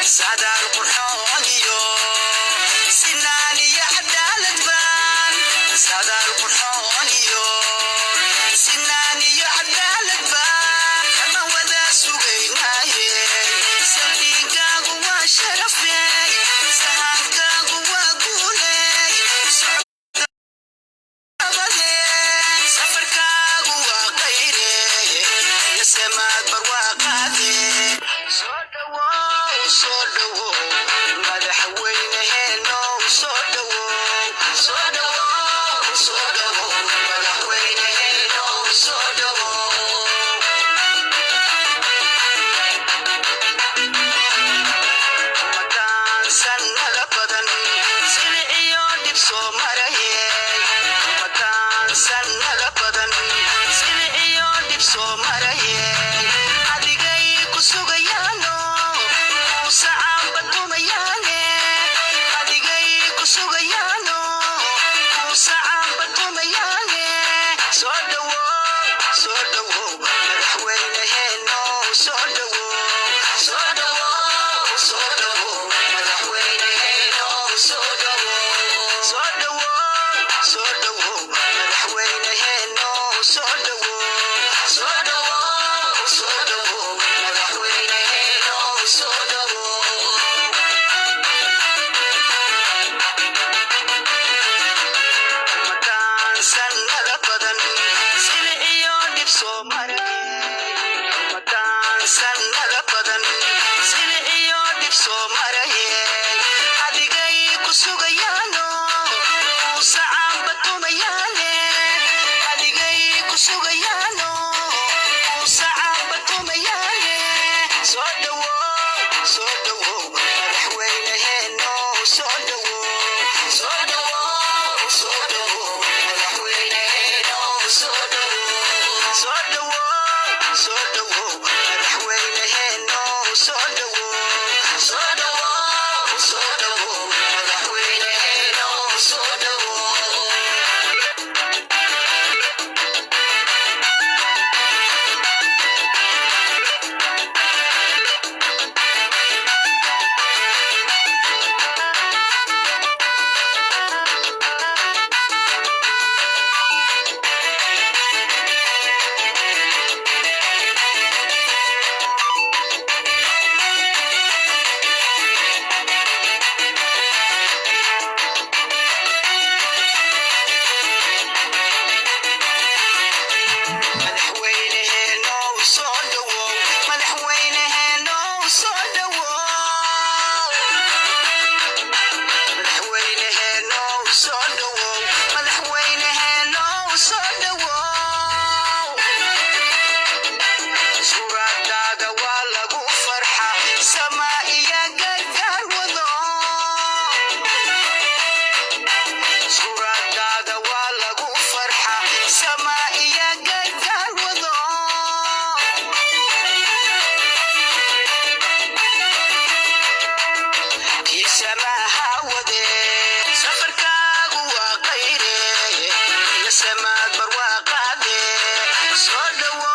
سعداء القرحونيو سناني عدالة بان سعداء القرحونيو سناني عدالة بان أما وذا سوغيناي سليقا قوى شرفي سهانكا قوى قولي سفركا قوى غيري يسمات برواقاتي صدوا مدحوينهنو صدوا مدحوينهنو صدوا مكان سنة بدن سلعيو دبسو مرهي مكان سنة بدن سلعيو دبسو مرهي أدقي كسوغيانو سعام بطومياني أدقي كسوغيانو سعام بطومياني صدوا مدحوينهنو صدوا مدحوينهنو صدوا مدحوينهنو صدوا مدحوينهنو صدوا مكان سنة بدن سلعيو دبسو مرهي مكان سنة بدن سلعيو دبسو مرهي أدقي كسوغيانو سعام بطومياني أدقي كسوغيانو سعام بطومياني صدوا مدحوينهنو صدوا مدحوينهنو صدوا مدحوينهنو صدوا مدحوينهنو صدوا مدحوينهنو صدوا مدحوينهنو صدوا مدحوينهنو صدوا مدحوينهنو صدوا سورة والغو فرحة سمائية قرقر وضو سورة والغو فرحة سمائية قرقر وضو كي سماها ودي سفركا قوى غيري يسمات برواقاتي صدوا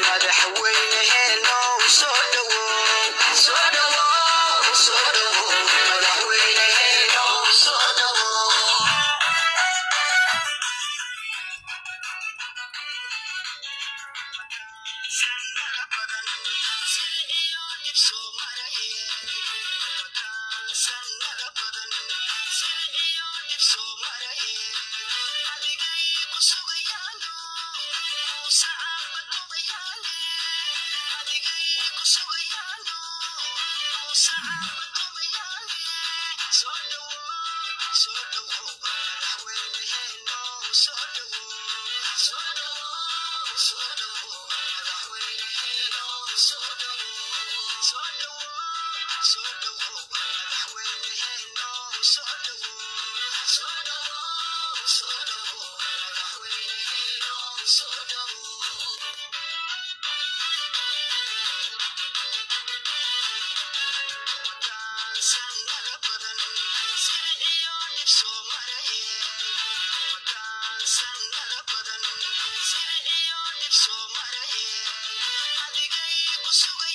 مدحوينهنو صدوا مدحوينهنو صدوا So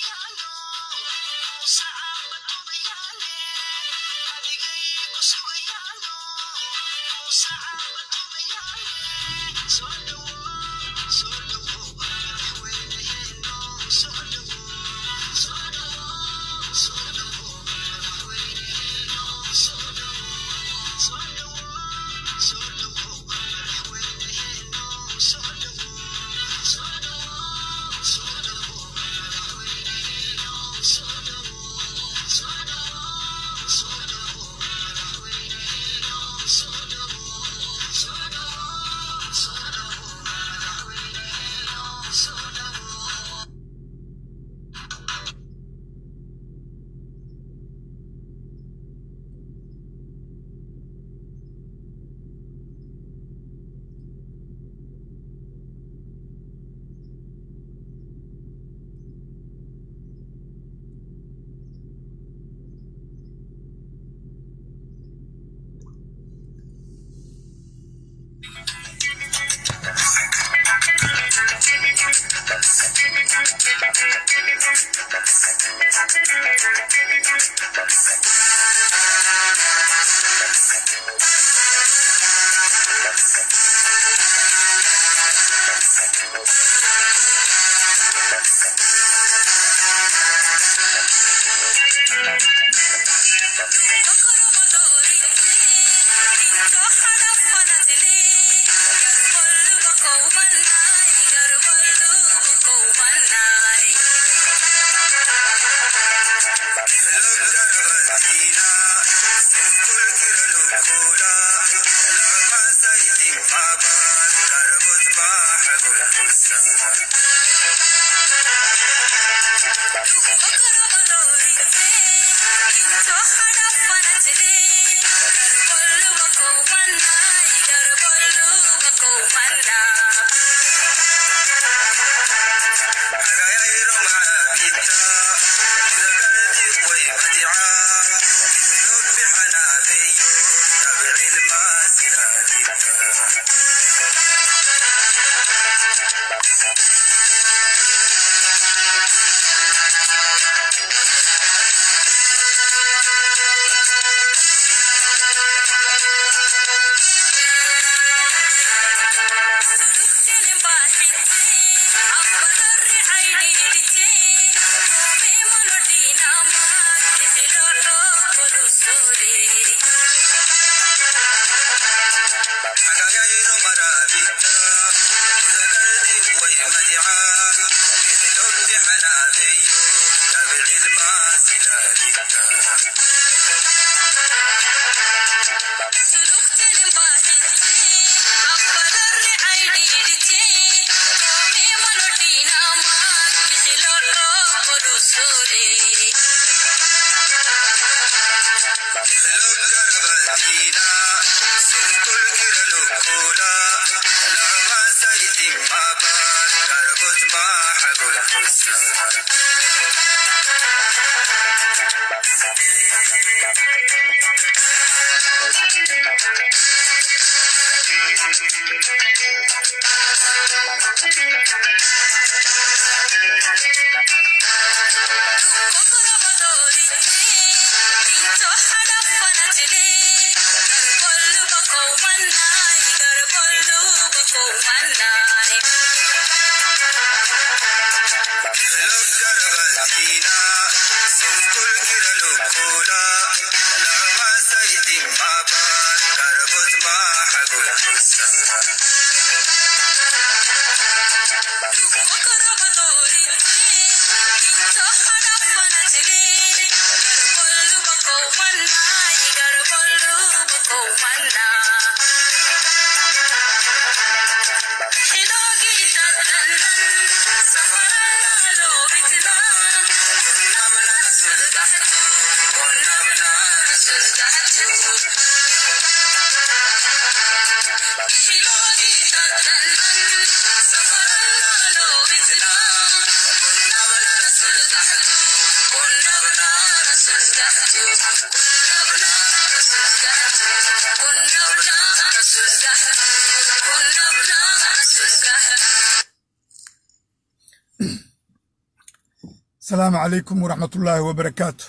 Salam alaikum wa rahmatullahi wa barakatuh.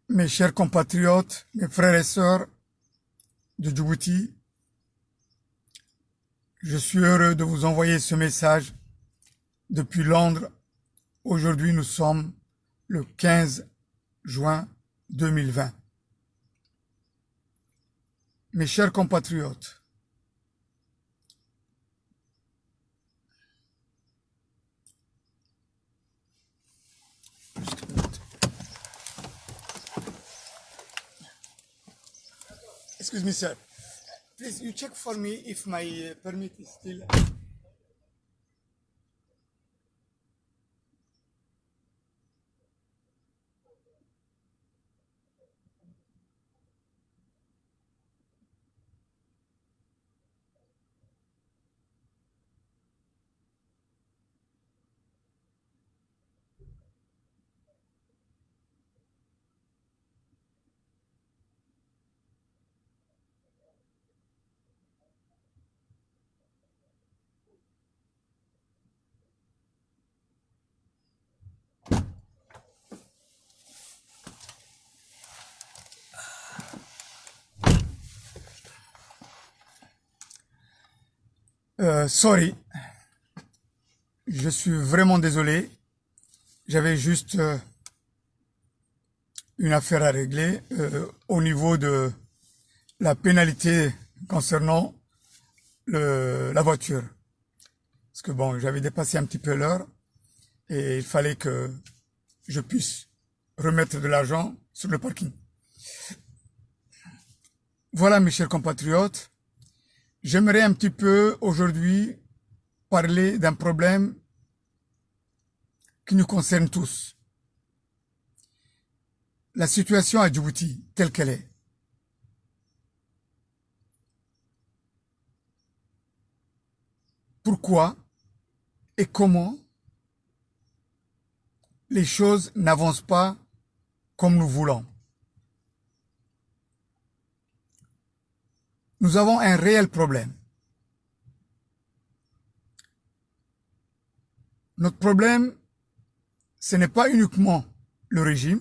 Mes chers compatriotes, mes frères et sœurs de Djibouti, je suis heureux de vous envoyer ce message depuis Londres. Aujourd'hui, nous sommes le 15 juin 2020. Mes chers compatriotes, excuse me, sir. Please, you check for me if my permit is still... Sorry, je suis vraiment désolé. J'avais juste une affaire à régler au niveau de la pénalité concernant la voiture. Parce que bon, j'avais dépassé un petit peu l'heure et il fallait que je puisse remettre de l'argent sur le parking. Voilà mes chers compatriotes, j'aimerais un petit peu aujourd'hui parler d'un problème qui nous concerne tous. La situation à Djibouti, telle qu'elle est. Pourquoi et comment les choses n'avancent pas comme nous voulons. Nous avons un réel problème. Notre problème, ce n'est pas uniquement le régime,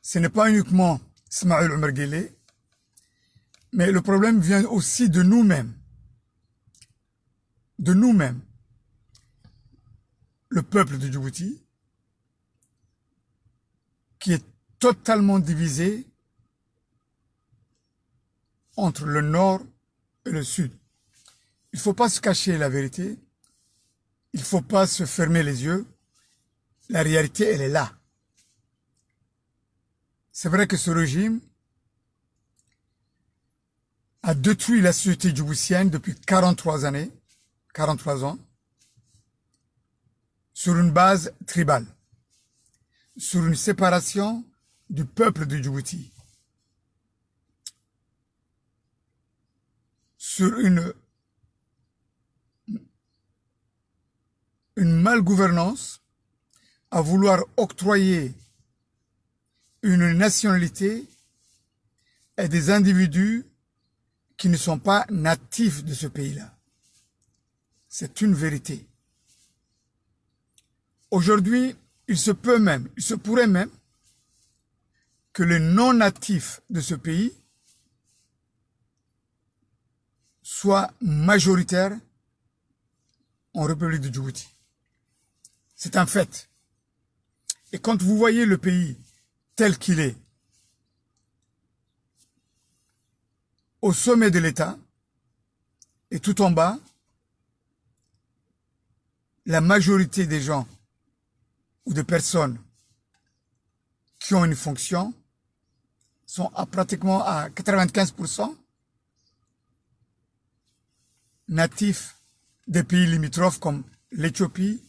ce n'est pas uniquement Ismaël Omar Guelleh, mais le problème vient aussi de nous-mêmes. De nous-mêmes. Le peuple de Djibouti, qui est totalement divisé entre le nord et le sud. Il ne faut pas se cacher la vérité, il ne faut pas se fermer les yeux, la réalité elle est là. C'est vrai que ce régime a détruit la société djiboutienne depuis 43 années, 43 ans, sur une base tribale, sur une séparation du peuple de Djibouti, sur une malgouvernance, à vouloir octroyer une nationalité à des individus qui ne sont pas natifs de ce pays-là. C'est une vérité. Aujourd'hui, il se pourrait même que les non-natifs de ce pays soient majoritaires en République de Djibouti. C'est un fait. Et quand vous voyez le pays tel qu'il est, au sommet de l'État, et tout en bas, la majorité des gens ou des personnes qui ont une fonction sont pratiquement à 95% natifs des pays limitrophes comme l'Éthiopie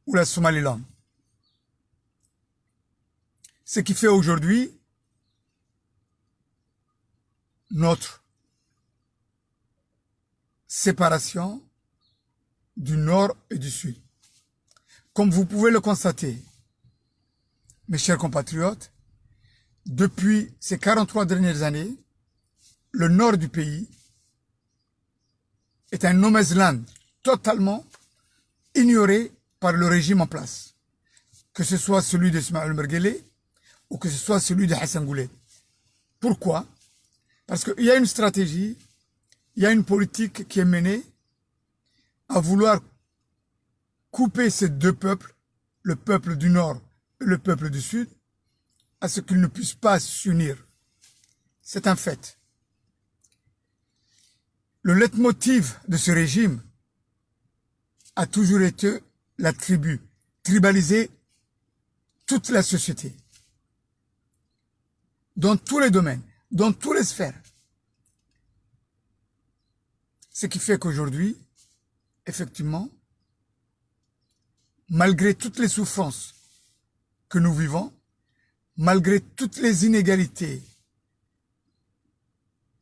ou la Somaliland. Ce qui fait aujourd'hui notre séparation du nord et du sud. Comme vous pouvez le constater, mes chers compatriotes, depuis ces 43 dernières années, le nord du pays est un no man's land totalement ignoré par le régime en place, que ce soit celui d'Ismaël Omar Guelleh ou que ce soit celui de Hassan Goulet. Pourquoi? Parce qu'il y a une stratégie, il y a une politique qui est menée à vouloir couper ces deux peuples, le peuple du Nord et le peuple du Sud, à ce qu'ils ne puissent pas s'unir. C'est un fait. Le leitmotiv de ce régime a toujours été la tribu, tribaliser toute la société, dans tous les domaines, dans toutes les sphères. Ce qui fait qu'aujourd'hui, effectivement, malgré toutes les souffrances que nous vivons, malgré toutes les inégalités,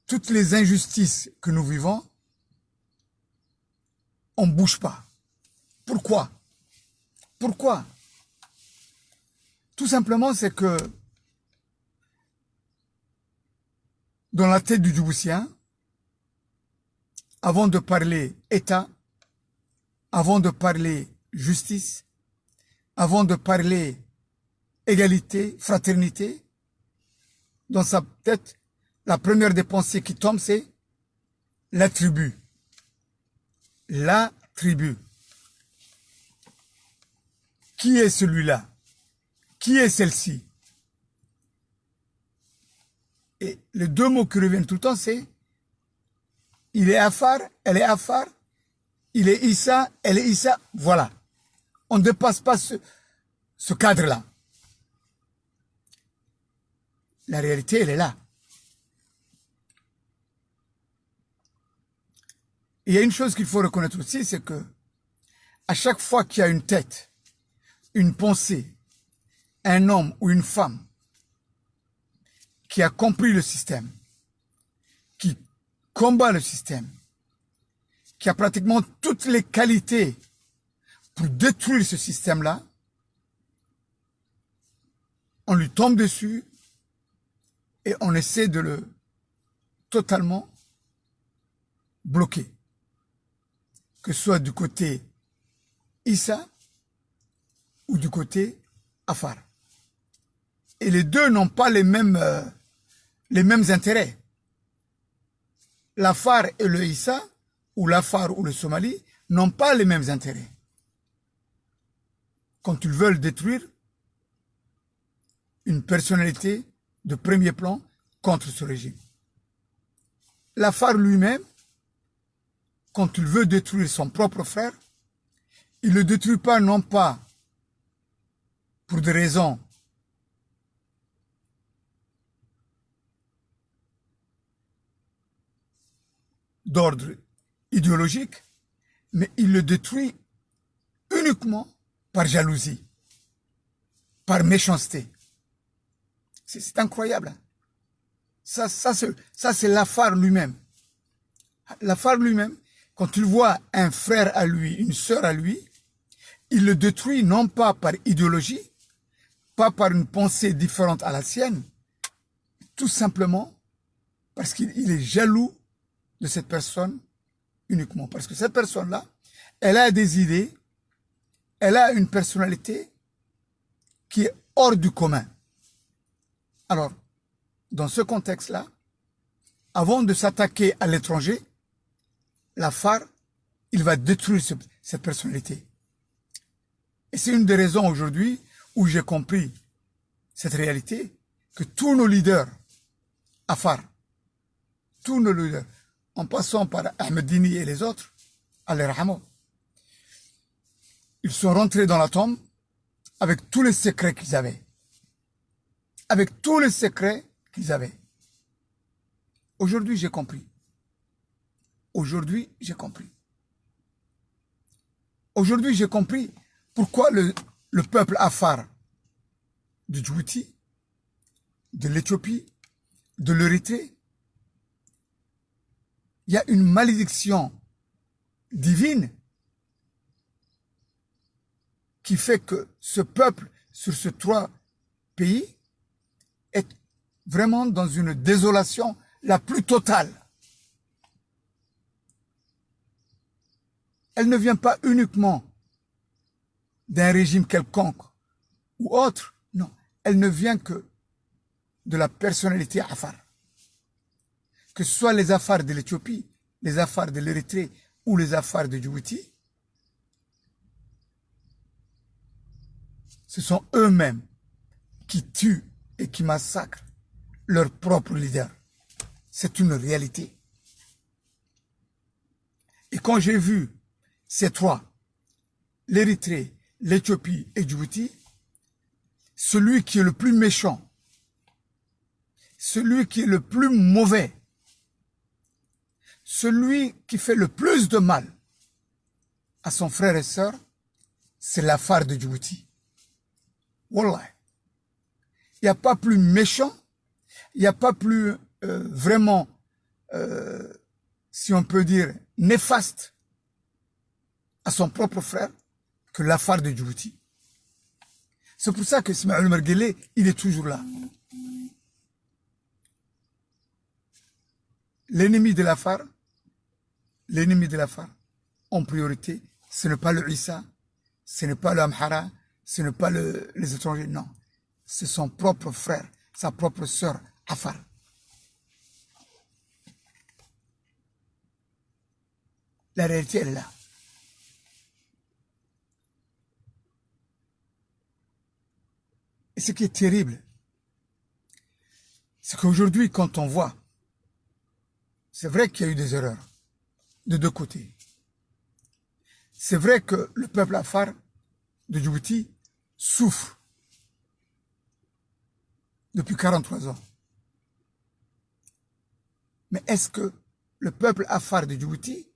toutes les injustices que nous vivons, on ne bouge pas. Pourquoi? Pourquoi? Tout simplement, c'est que dans la tête du Djiboutien, avant de parler État, avant de parler justice, avant de parler égalité, fraternité, dans sa tête, la première des pensées qui tombe, c'est la tribu. La tribu. Qui est celui-là? Qui est celle-ci? Et les deux mots qui reviennent tout le temps, c'est il est Afar, elle est Afar, il est Issa, elle est Issa. Voilà. On ne dépasse pas ce cadre-là. La réalité, elle est là. Il y a une chose qu'il faut reconnaître aussi, c'est que à chaque fois qu'il y a une tête, une pensée, un homme ou une femme qui a compris le système, qui combat le système, qui a pratiquement toutes les qualités pour détruire ce système-là, on lui tombe dessus et on essaie de le totalement bloquer. Que ce soit du côté Issa ou du côté Afar. Et les deux n'ont pas les mêmes intérêts. L'Afar et le Issa, ou l'Afar ou le Somali, n'ont pas les mêmes intérêts. Quand ils veulent détruire une personnalité de premier plan contre ce régime. L'Afar lui-même, quand il veut détruire son propre frère, il ne le détruit pas non pas pour des raisons d'ordre idéologique, mais il le détruit uniquement par jalousie, par méchanceté. C'est incroyable. Ça c'est l'Afar lui-même. L'Afar lui-même, quand il voit un frère à lui, une sœur à lui, il le détruit non pas par idéologie, pas par une pensée différente à la sienne, tout simplement parce qu'il est jaloux de cette personne uniquement. Parce que cette personne-là, elle a des idées, elle a une personnalité qui est hors du commun. Alors, dans ce contexte-là, avant de s'attaquer à l'étranger, l'Afar, il va détruire cette personnalité. Et c'est une des raisons aujourd'hui où j'ai compris cette réalité, que tous nos leaders, Afar, tous nos leaders, en passant par Ahmedini et les autres, Allah rahmo, ils sont rentrés dans la tombe avec tous les secrets qu'ils avaient. Avec tous les secrets qu'ils avaient. Aujourd'hui, j'ai compris. Aujourd'hui, j'ai compris. Aujourd'hui, j'ai compris pourquoi le peuple Afar de Djibouti, de l'Éthiopie, de l'Érythrée, il y a une malédiction divine qui fait que ce peuple, sur ces trois pays, est vraiment dans une désolation la plus totale. Elle ne vient pas uniquement d'un régime quelconque ou autre, non. Elle ne vient que de la personnalité Afar. Que ce soit les Afars de l'Éthiopie, les Afars de l'Érythrée ou les Afars de Djibouti, ce sont eux-mêmes qui tuent et qui massacrent leurs propres leaders. C'est une réalité. Et quand j'ai vu ces trois, l'Érythrée, l'Éthiopie et Djibouti, celui qui est le plus méchant, celui qui est le plus mauvais, celui qui fait le plus de mal à son frère et sœur, c'est l'Afar de Djibouti. Wallah. Il n'y a pas plus méchant, il n'y a pas plus vraiment, si on peut dire, néfaste à son propre frère que l'Afar de Djibouti. C'est pour ça que Ismaël Merguele, il est toujours là. L'ennemi de l'Afar, en priorité, ce n'est pas le Issa, ce n'est pas le Amhara, ce n'est pas les étrangers, non. C'est son propre frère, sa propre sœur, Afar. La réalité, elle est là. Et ce qui est terrible, c'est qu'aujourd'hui, quand on voit, c'est vrai qu'il y a eu des erreurs de deux côtés. C'est vrai que le peuple afar de Djibouti souffre depuis 43 ans. Mais est-ce que le peuple afar de Djibouti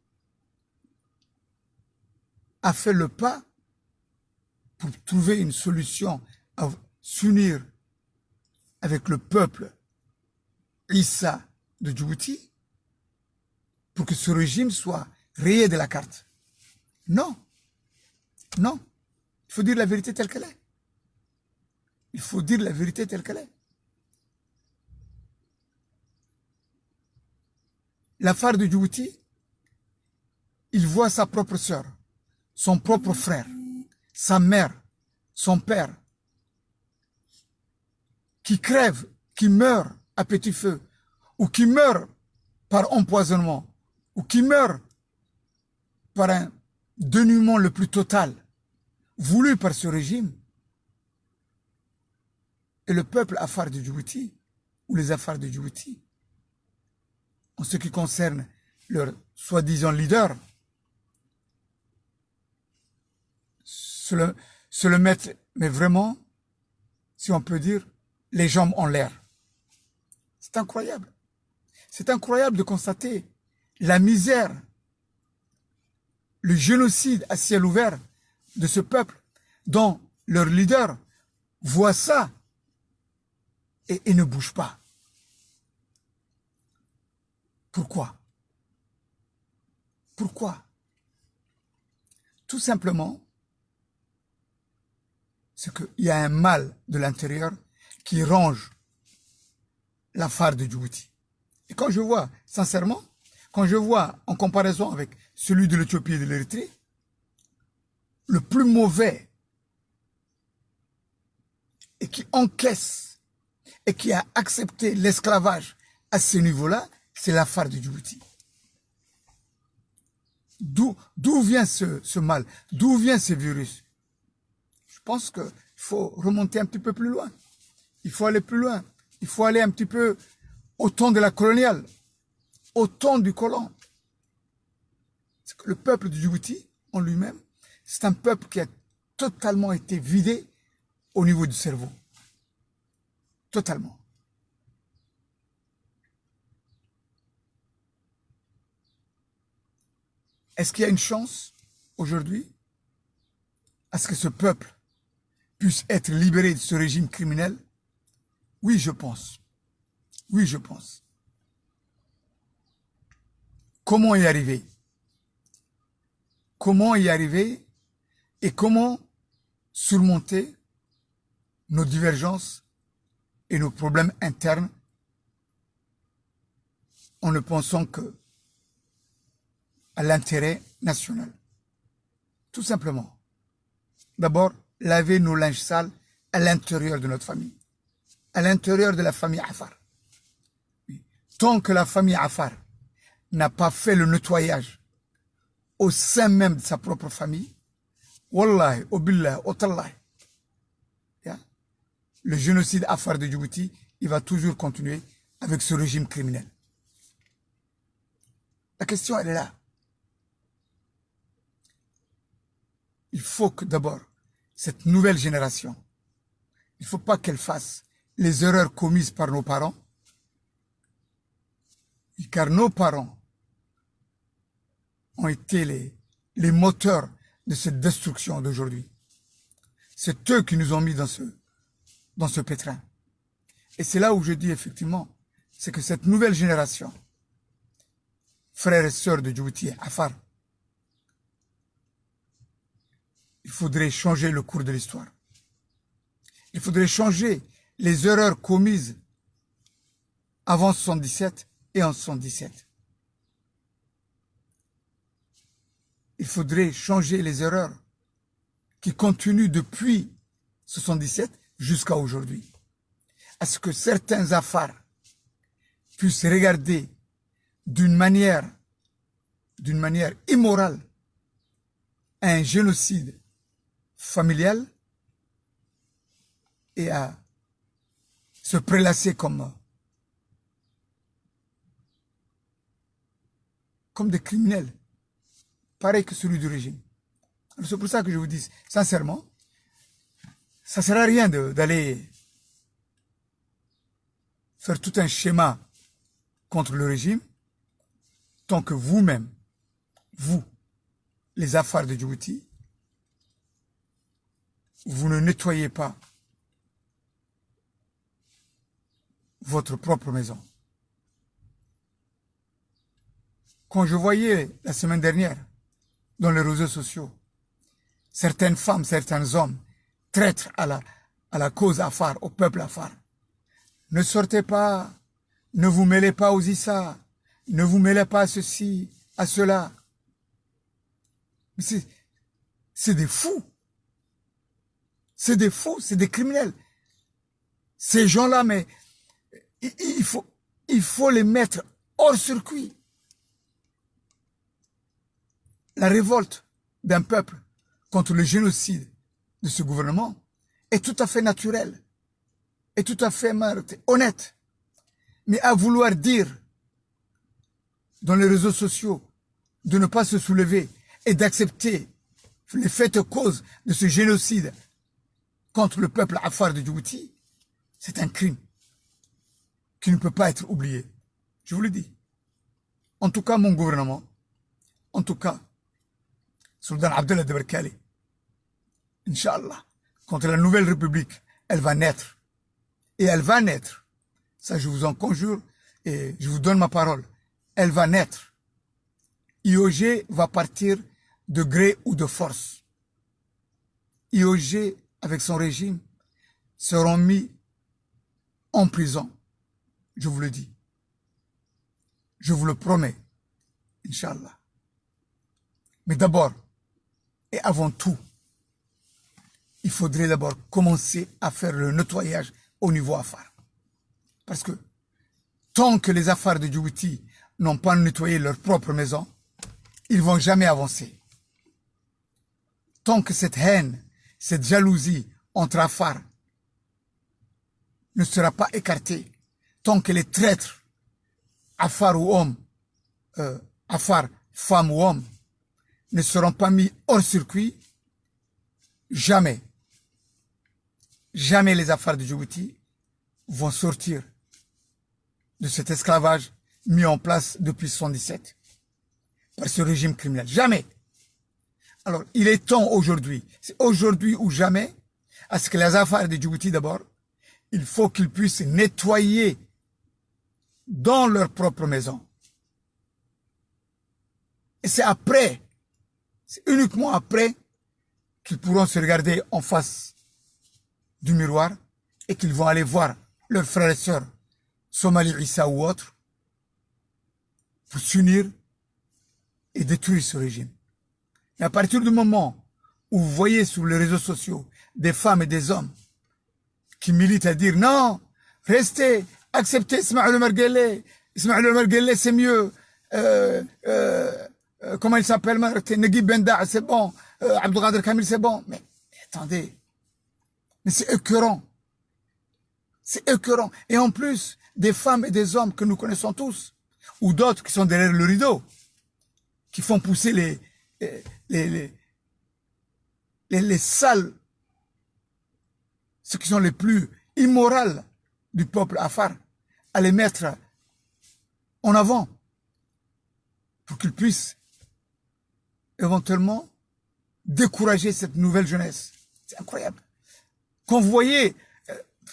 a fait le pas pour trouver une solution à s'unir avec le peuple Issa de Djibouti pour que ce régime soit rayé de la carte? Non, non. Il faut dire la vérité telle qu'elle est. Il faut dire la vérité telle qu'elle est. L'affaire de Djibouti, il voit sa propre sœur, son propre frère, sa mère, son père, qui crèvent, qui meurent à petit feu, ou qui meurent par empoisonnement, ou qui meurent par un dénuement le plus total, voulu par ce régime. Et le peuple afar de Djibouti, ou les afars de Djibouti, en ce qui concerne leur soi-disant leader, se le mettre, mais vraiment, si on peut dire, les jambes en l'air. C'est incroyable. C'est incroyable de constater la misère, le génocide à ciel ouvert de ce peuple dont leur leader voit ça et ne bouge pas. Pourquoi? Pourquoi? Tout simplement, c'est qu'il y a un mal de l'intérieur qui ronge la phare de Djibouti. Et quand je vois, sincèrement, quand je vois en comparaison avec celui de l'Éthiopie et de l'Érythrée, le plus mauvais et qui encaisse et qui a accepté l'esclavage à ce niveau-là, c'est la phare de Djibouti. D'où vient ce mal? D'où vient ce virus? Je pense qu'il faut remonter un petit peu plus loin. Il faut aller plus loin. Il faut aller un petit peu au temps de la coloniale, au temps du colon. Le peuple de Djibouti, en lui-même, c'est un peuple qui a totalement été vidé au niveau du cerveau. Totalement. Est-ce qu'il y a une chance aujourd'hui à ce que ce peuple puisse être libéré de ce régime criminel? Oui, je pense. Oui, je pense. Comment y arriver? Comment y arriver et comment surmonter nos divergences et nos problèmes internes en ne pensant que à l'intérêt national. Tout simplement. D'abord, laver nos linges sales à l'intérieur de notre famille. À l'intérieur de la famille Afar. Tant que la famille Afar n'a pas fait le nettoyage au sein même de sa propre famille, Wallahi, Obillah, Otallah, le génocide Afar de Djibouti, il va toujours continuer avec ce régime criminel. La question, elle est là. Il faut que d'abord, cette nouvelle génération, il ne faut pas qu'elle fasse les erreurs commises par nos parents, car nos parents ont été les moteurs de cette destruction d'aujourd'hui. C'est eux qui nous ont mis dans ce pétrin. Et c'est là où je dis effectivement, c'est que cette nouvelle génération, frères et sœurs de Djibouti, Afar, il faudrait changer le cours de l'histoire. Il faudrait changer les erreurs commises avant 77 et en 77. Il faudrait changer les erreurs qui continuent depuis 77 jusqu'à aujourd'hui. À ce que certains Afars puissent regarder d'une manière immorale un génocide familial et à se prélasser comme comme des criminels, pareil que celui du régime. C'est pour ça que je vous dis, sincèrement, ça ne sert à rien d'aller faire tout un schéma contre le régime, tant que vous-même, vous, les affaires de Djibouti, vous ne nettoyez pas votre propre maison. Quand je voyais la semaine dernière, dans les réseaux sociaux, certaines femmes, certains hommes, traîtres à la cause Afar, au peuple Afar, ne sortez pas, ne vous mêlez pas aux Issa, ne vous mêlez pas à ceci, à cela. C'est des fous. C'est des fous, c'est des criminels. Ces gens-là, mais il faut les mettre hors circuit. La révolte d'un peuple contre le génocide de ce gouvernement est tout à fait naturelle, est tout à fait honnête. Mais à vouloir dire dans les réseaux sociaux de ne pas se soulever et d'accepter les faits causes de ce génocide contre le peuple Afar de Djibouti, c'est un crime qui ne peut pas être oublié. Je vous le dis. En tout cas, mon gouvernement, en tout cas, Sultan Abdallah de Berkali, Inch'Allah, quand la nouvelle république, elle va naître. Et elle va naître. Ça, je vous en conjure et je vous donne ma parole. Elle va naître. IOG va partir de gré ou de force. IOG, avec son régime, seront mis en prison. Je vous le dis. Je vous le promets. Inch'Allah. Mais d'abord, et avant tout, il faudrait d'abord commencer à faire le nettoyage au niveau Afar. Parce que tant que les Afars de Djibouti n'ont pas nettoyé leur propre maison, ils ne vont jamais avancer. Tant que cette haine, cette jalousie entre Afar ne sera pas écartée, tant que les traîtres, Afar ou hommes, Afar, femmes ou hommes, ne seront pas mis hors circuit, jamais les Afars de Djibouti vont sortir de cet esclavage mis en place depuis 1977 par ce régime criminel. Jamais. Alors, il est temps aujourd'hui, c'est aujourd'hui ou jamais, à ce que les Afars de Djibouti d'abord, il faut qu'ils puissent nettoyer dans leur propre maison. Et c'est après, c'est uniquement après qu'ils pourront se regarder en face du miroir et qu'ils vont aller voir leurs frères et sœurs, Somali, Issa ou autres, pour s'unir et détruire ce régime. Et à partir du moment où vous voyez sur les réseaux sociaux des femmes et des hommes qui militent à dire non, restez, acceptez Ismaël Omar Guelleh, Ismaël Omar Guelleh c'est mieux, comment il s'appelle, Naguib Benda, c'est bon, Abdelkader Kamil, c'est bon. Mais attendez, mais c'est écœurant. C'est écœurant. Et en plus, des femmes et des hommes que nous connaissons tous, ou d'autres qui sont derrière le rideau, qui font pousser les sales, ceux qui sont les plus immorales du peuple Afar, à les mettre en avant pour qu'ils puissent éventuellement décourager cette nouvelle jeunesse. C'est incroyable. Quand vous voyez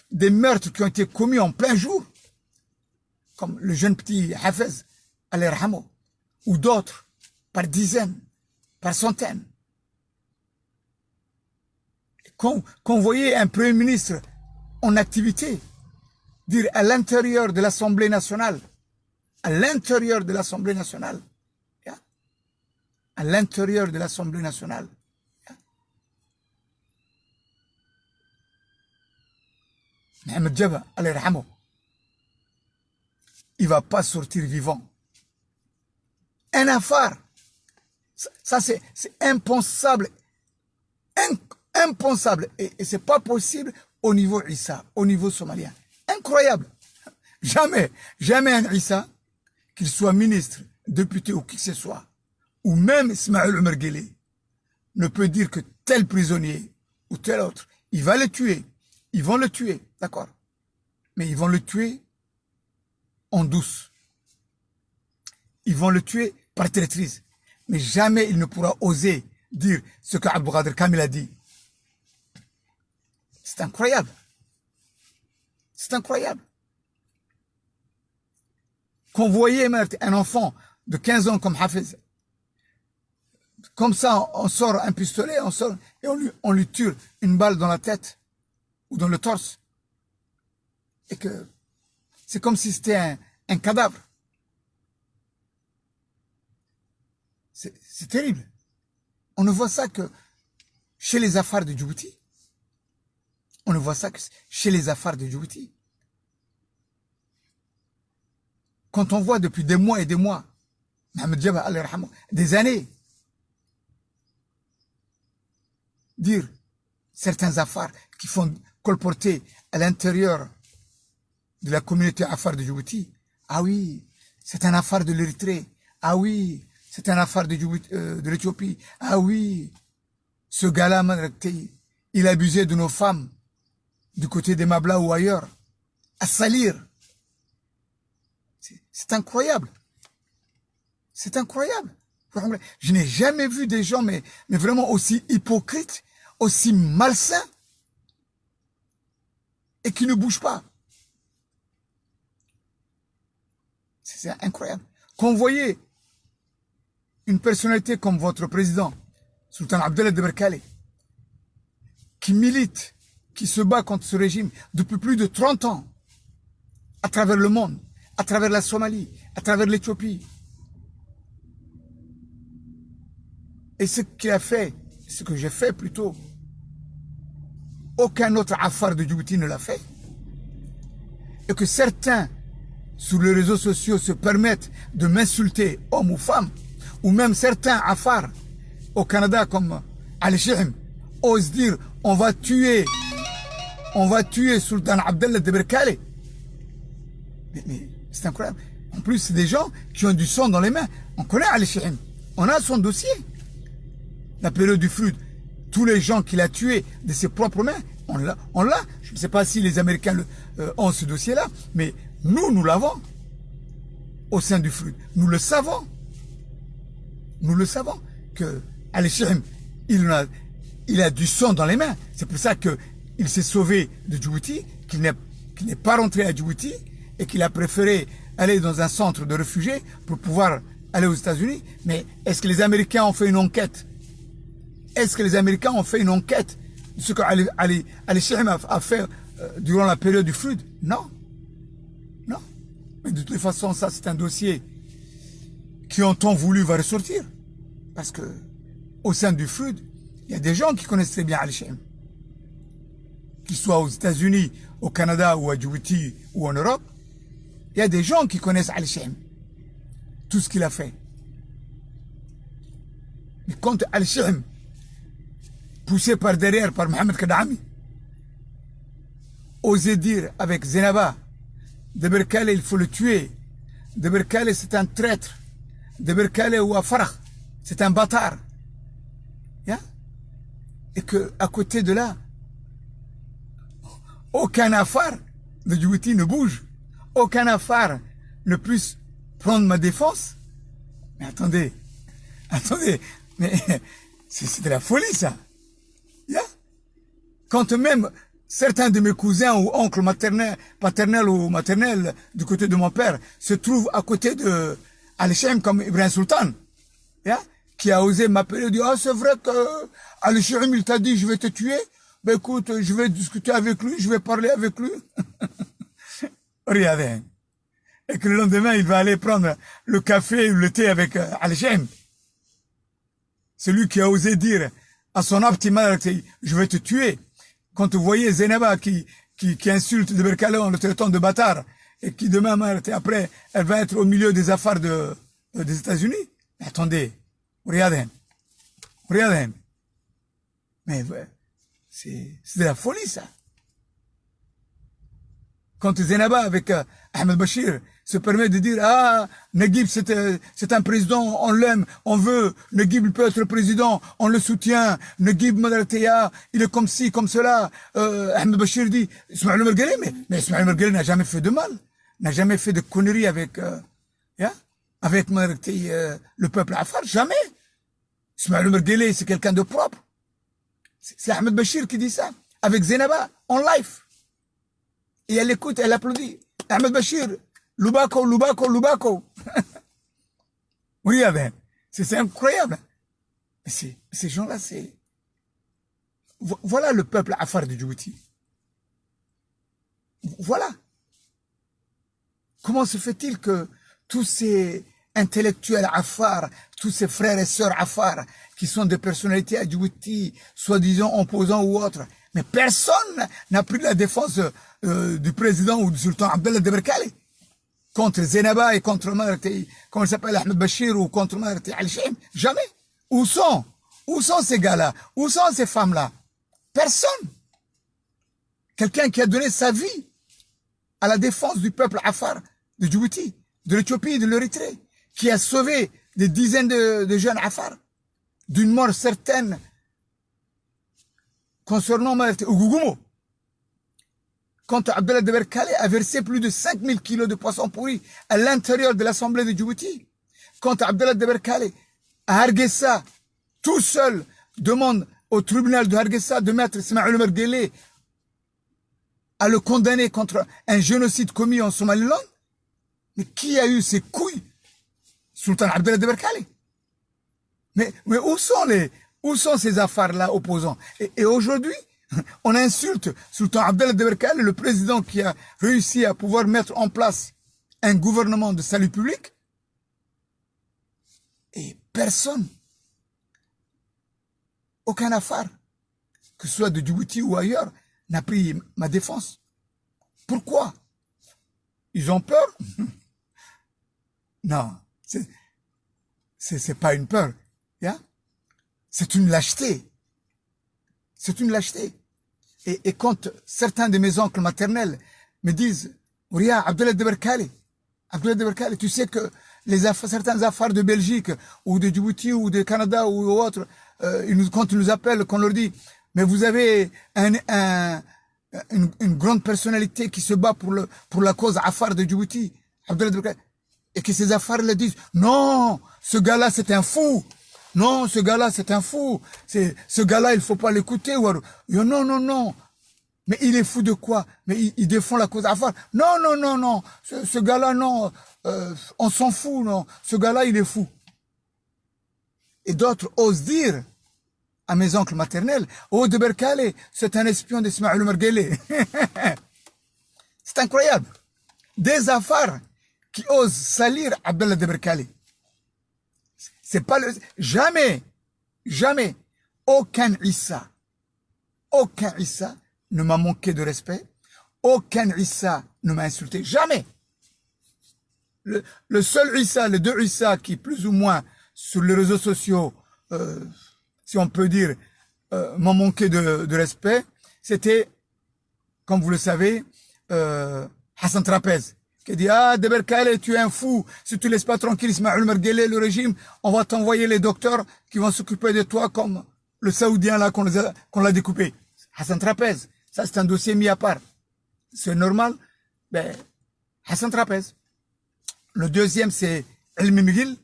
des meurtres qui ont été commis en plein jour, comme le jeune petit Hafez, Allah yarhamou, ou d'autres, par dizaines, par centaines. Quand vous voyez un Premier ministre en activité, dire à l'intérieur de l'Assemblée nationale, à l'intérieur de l'Assemblée nationale, à l'intérieur de l'Assemblée nationale, Mohamed Djaba, Allah yarhamou, il ne va pas sortir vivant. Un Afar, ça c'est impensable, impensable, et c'est pas possible au niveau Issa, au niveau somalien. Incroyable. Jamais un Issa, qu'il soit ministre, député ou qui que ce soit, ou même Ismaël Omar Guelleh, ne peut dire que tel prisonnier ou tel autre, il va le tuer. Ils vont le tuer, d'accord. Mais ils vont le tuer en douce. Ils vont le tuer par traîtrise. Mais jamais il ne pourra oser dire ce que Abdou Qadir Kamil a dit. C'est incroyable. C'est incroyable. Qu'on voyait un enfant de 15 ans comme Hafez, comme ça, on sort un pistolet, on sort et on lui tire une balle dans la tête ou dans le torse. Et que c'est comme si c'était un cadavre. C'est terrible. On ne voit ça que chez les affaires de Djibouti. On ne voit ça que chez les affaires de Djibouti. Quand on voit depuis des mois et des mois, Mohamed Jabba, des années, dire certaines affaires qui font colporter à l'intérieur de la communauté affaire de Djibouti. Ah oui, c'est une affaire de l'Érythrée. Ah oui, c'est une affaire de l'Éthiopie. Ah oui, ce gars-là, il abusait de nos femmes du côté des Mabla ou ailleurs, à salir. C'est incroyable. C'est incroyable. Je n'ai jamais vu des gens, mais vraiment aussi hypocrites, aussi malsains, et qui ne bougent pas. C'est incroyable. Quand vous voyez une personnalité comme votre président, Sultan Abdallah de Berkale, qui milite, qui se bat contre ce régime depuis plus de 30 ans, à travers le monde, à travers la Somalie, à travers l'Éthiopie. Et ce qu'il a fait, ce que j'ai fait plutôt, aucun autre affaire de Djibouti ne l'a fait. Et que certains, sur les réseaux sociaux, se permettent de m'insulter, homme ou femme, ou même certains affaires au Canada comme Ali Chihim, osent dire on va tuer Sultan Abdallah de Berkale. Mais c'est incroyable. En plus, c'est des gens qui ont du sang dans les mains. On connaît Ali Chihim. On a son dossier. La période du Flood, tous les gens qu'il a tués de ses propres mains, on l'a. Je ne sais pas si les Américains ont ce dossier-là, mais nous l'avons au sein du Flood. Nous le savons. Nous le savons que Ali Chihim, il a du sang dans les mains. C'est pour ça qu'il s'est sauvé de Djibouti, qu'il n'est pas rentré à Djibouti et qu'il a préféré aller dans un centre de réfugiés pour pouvoir aller aux États-Unis. Mais est-ce que les Américains ont fait une enquête? Est-ce que les Américains ont fait une enquête de ce que Ali Chihim a fait durant la période du Flood? Non. Non. Mais de toute façon, ça, c'est un dossier qui, en temps voulu, va ressortir. Parce que, au sein du Flood, il y a des gens qui connaissent très bien Ali Chihim. Qu'ils soient aux États-Unis, au Canada, ou à Djibouti, ou en Europe, il y a des gens qui connaissent Ali Chihim. Tout ce qu'il a fait. Mais quand Ali Chihim, poussé par derrière par Mohamed Kadami, osait dire avec Zenaba, de Berkale, il faut le tuer. De Berkale, c'est un traître. De Berkale ou à Farah, c'est un bâtard. Yeah? Et que, à côté de là, aucun affaire de Djibouti ne bouge. Aucun affaire ne puisse prendre ma défense. Mais attendez, mais c'est de la folie, ça. Yeah? Quand même certains de mes cousins ou oncles paternels ou maternels du côté de mon père se trouvent à côté de Ali Chihim comme Ibrahim Sultan, yeah? Qui a osé m'appeler et dire ah, c'est vrai que Ali Chihim il t'a dit je vais te tuer. Ben écoute, je vais discuter avec lui, je vais parler avec lui. Regardez. Et que le lendemain, il va aller prendre le café ou le thé avec Ali Chihim. Celui qui a osé dire à son petit mal, je vais te tuer. Quand vous voyez Zenaba qui insulte de Berkale en le traitant de bâtard, et qui demain, après, elle va être au milieu des affaires des États-Unis. Mais attendez. Regardez. Mais c'est de la folie, ça. Quand Zenaba avec Ahmed Bachir se permet de dire, ah, Naguib, c'est un président, on l'aime, on veut, Naguib, il peut être le président, on le soutient, Naguib Madrateya, il est comme ci, comme cela, Ahmed Bachir dit, Ismaël Omar Guelleh, mais Ismaël Omar Guelleh n'a jamais fait de mal, n'a jamais fait de conneries avec, avec le peuple afar, jamais. Ismaël Omar Guelleh, c'est quelqu'un de propre. C'est Ahmed Bachir qui dit ça, avec Zenaba, en live. Et elle écoute, elle applaudit. Ahmed Bachir, Lubako, Lubako, Lubako. Oui, c'est incroyable. Mais ces gens-là, c'est... Voilà le peuple afar de Djibouti. Voilà. Comment se fait-il que tous ces intellectuels afar, tous ces frères et sœurs afar, qui sont des personnalités à Djibouti, soi-disant opposants ou autres, mais personne n'a pris la défense du président ou du sultan Abdallah Deberkali contre Zenaba et contre Madrateya, comment il s'appelle, Ahmed Bachir ou contre Madrateya Al-Shem. Jamais. Où sont ces gars-là? Où sont ces femmes-là? Personne. Quelqu'un qui a donné sa vie à la défense du peuple afar de Djibouti, de l'Éthiopie, de l'Érythrée, qui a sauvé des dizaines de jeunes afar d'une mort certaine concernant Ougougoumo. Quand Abdallah Deberkali a versé plus de 5000 kilos de poissons pourris à l'intérieur de l'Assemblée de Djibouti, quand Abdallah Deberkali à Hargeisa, tout seul, demande au tribunal de Hargeisa de mettre Ismaël Omar Guelleh à le condamner contre un génocide commis en Somaliland, mais qui a eu ces couilles? Sultan Abdallah Deberkali. Mais où sont ces affaires-là opposants? Et aujourd'hui, on insulte Sultan Abdallah Deberkali, le président qui a réussi à pouvoir mettre en place un gouvernement de salut public. Et personne, aucun affaire, que ce soit de Djibouti ou ailleurs, n'a pris ma défense. Pourquoi? Ils ont peur? Non, c'est pas une peur. Yeah? C'est une lâcheté. C'est une lâcheté. Et quand certains de mes oncles maternels me disent, Ouria, Abdallah Deberkali, tu sais que certaines affaires de Belgique ou de Djibouti ou de Canada ou autres, quand ils nous appellent, qu'on leur dit, mais vous avez une grande personnalité qui se bat pour la cause affaire de Djibouti, Abdallah Deberkali, et que ces affaires le disent, non, ce gars-là c'est un fou. Non, ce gars-là, c'est un fou. Ce gars-là, il faut pas l'écouter. Non. Mais il est fou de quoi? Mais il défend la cause affaire. Non. Ce gars-là, non. On s'en fout, non. Ce gars-là, il est fou. Et d'autres osent dire à mes oncles maternels, oh, Deberkali, c'est un espion d'Ismaël Omar Guelleh. C'est incroyable. Des affaires qui osent salir Abdallah Deberkali. C'est pas jamais, aucun Issa ne m'a manqué de respect, aucun Issa ne m'a insulté, jamais. Le seul Issa, les deux Issa qui plus ou moins sur les réseaux sociaux, si on peut dire, m'ont manqué de respect, c'était, comme vous le savez, Hassan Trapez. Qui dit, ah, Deberkali, tu es un fou. Si tu laisses pas tranquille Ismaël Omar Guelleh, le régime, on va t'envoyer les docteurs qui vont s'occuper de toi comme le Saoudien là qu'on l'a découpé. Hassan Trapez. Ça, c'est un dossier mis à part. C'est normal. Ben, Hassan Trapez. Le deuxième, c'est Elmi Miguel,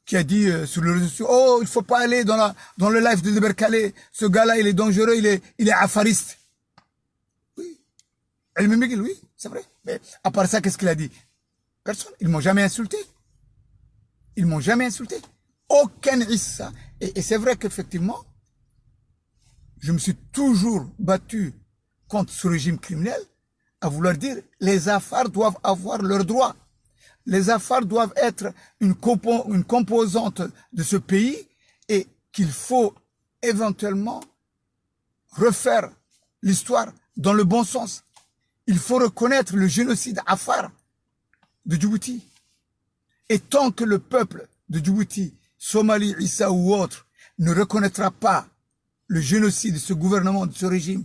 qui a dit sur le réseau social, oh, il faut pas aller dans le live de Deberkali. Ce gars-là, il est dangereux, il est afariste. Oui. Elmi Miguel, oui, c'est vrai. Mais à part ça, qu'est-ce qu'il a dit? Personne. Ils m'ont jamais insulté. Aucun Issa. Et c'est vrai qu'effectivement, je me suis toujours battu contre ce régime criminel à vouloir dire les affaires doivent avoir leurs droits. Les affaires doivent être une composante de ce pays et qu'il faut éventuellement refaire l'histoire dans le bon sens. Il faut reconnaître le génocide afar de Djibouti. Et tant que le peuple de Djibouti, Somalie, Issa ou autre, ne reconnaîtra pas le génocide de ce gouvernement, de ce régime,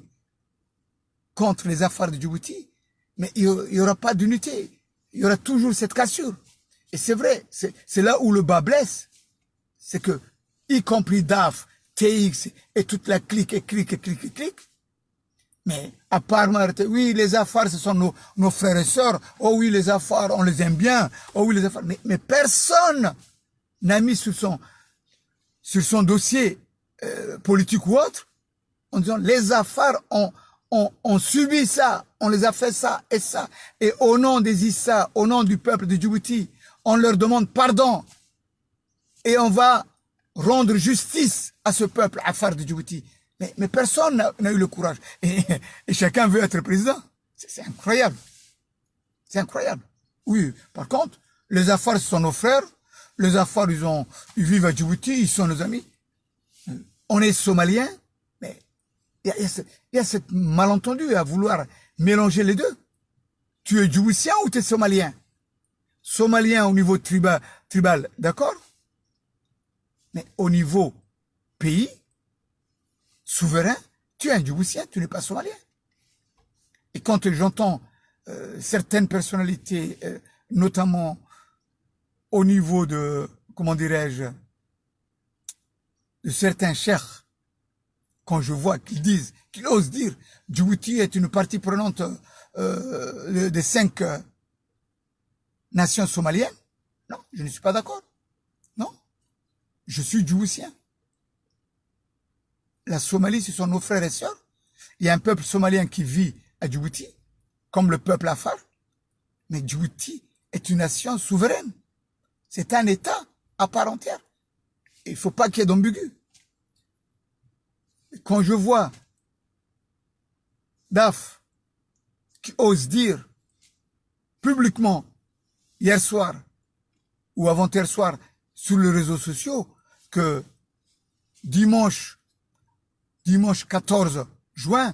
contre les affaires de Djibouti, mais il n'y aura pas d'unité. il y aura toujours cette cassure. Et c'est vrai, c'est là où le bas blesse. C'est que, y compris DAF, TX et toute la clique, et clique. Mais à part Martin, oui, les Afars, ce sont nos frères et sœurs. Oh oui, les Afars, on les aime bien. Oh oui, les Afars. Mais personne n'a mis sur son dossier politique ou autre en disant les Afars ont subi ça, on les a fait ça et ça. Et au nom des Issa, au nom du peuple de Djibouti, on leur demande pardon. Et on va rendre justice à ce peuple Afar de Djibouti. Mais personne n'a eu le courage. Et chacun veut être président. C'est incroyable. C'est incroyable. Oui, par contre, les Afars sont nos frères. Les Afars, ils vivent à Djibouti, ils sont nos amis. On est Somaliens, mais il y a cette malentendu à vouloir mélanger les deux. Tu es Djiboutien ou tu es Somalien? Somalien au niveau tribal, d'accord? Mais au niveau pays, souverain, tu es un Djiboutien, tu n'es pas Somalien. Et quand j'entends certaines personnalités, notamment au niveau de, comment dirais-je, de certains cheikhs, quand je vois qu'ils osent dire, Djibouti est une partie prenante des 5 nations somaliennes. Non, je ne suis pas d'accord. Non, je suis Djiboutien. La Somalie, ce sont nos frères et sœurs. Il y a un peuple somalien qui vit à Djibouti, comme le peuple Afar. Mais Djibouti est une nation souveraine. C'est un État à part entière. Il ne faut pas qu'il y ait d'ambigu. Quand je vois DAF qui ose dire publiquement hier soir ou avant-hier soir sur les réseaux sociaux que dimanche 14 juin,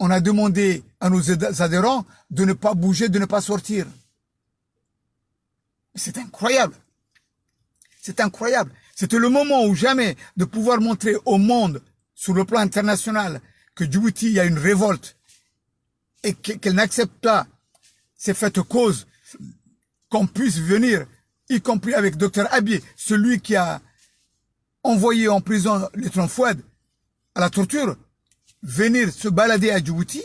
on a demandé à nos adhérents de ne pas bouger, de ne pas sortir. C'est incroyable. C'est incroyable. C'était le moment ou jamais de pouvoir montrer au monde, sur le plan international, que Djibouti, il y a une révolte et qu'elle n'accepte pas ces faites causes, qu'on puisse venir, y compris avec Dr Abiy, celui qui a envoyé en prison les Fouad à la torture, venir se balader à Djibouti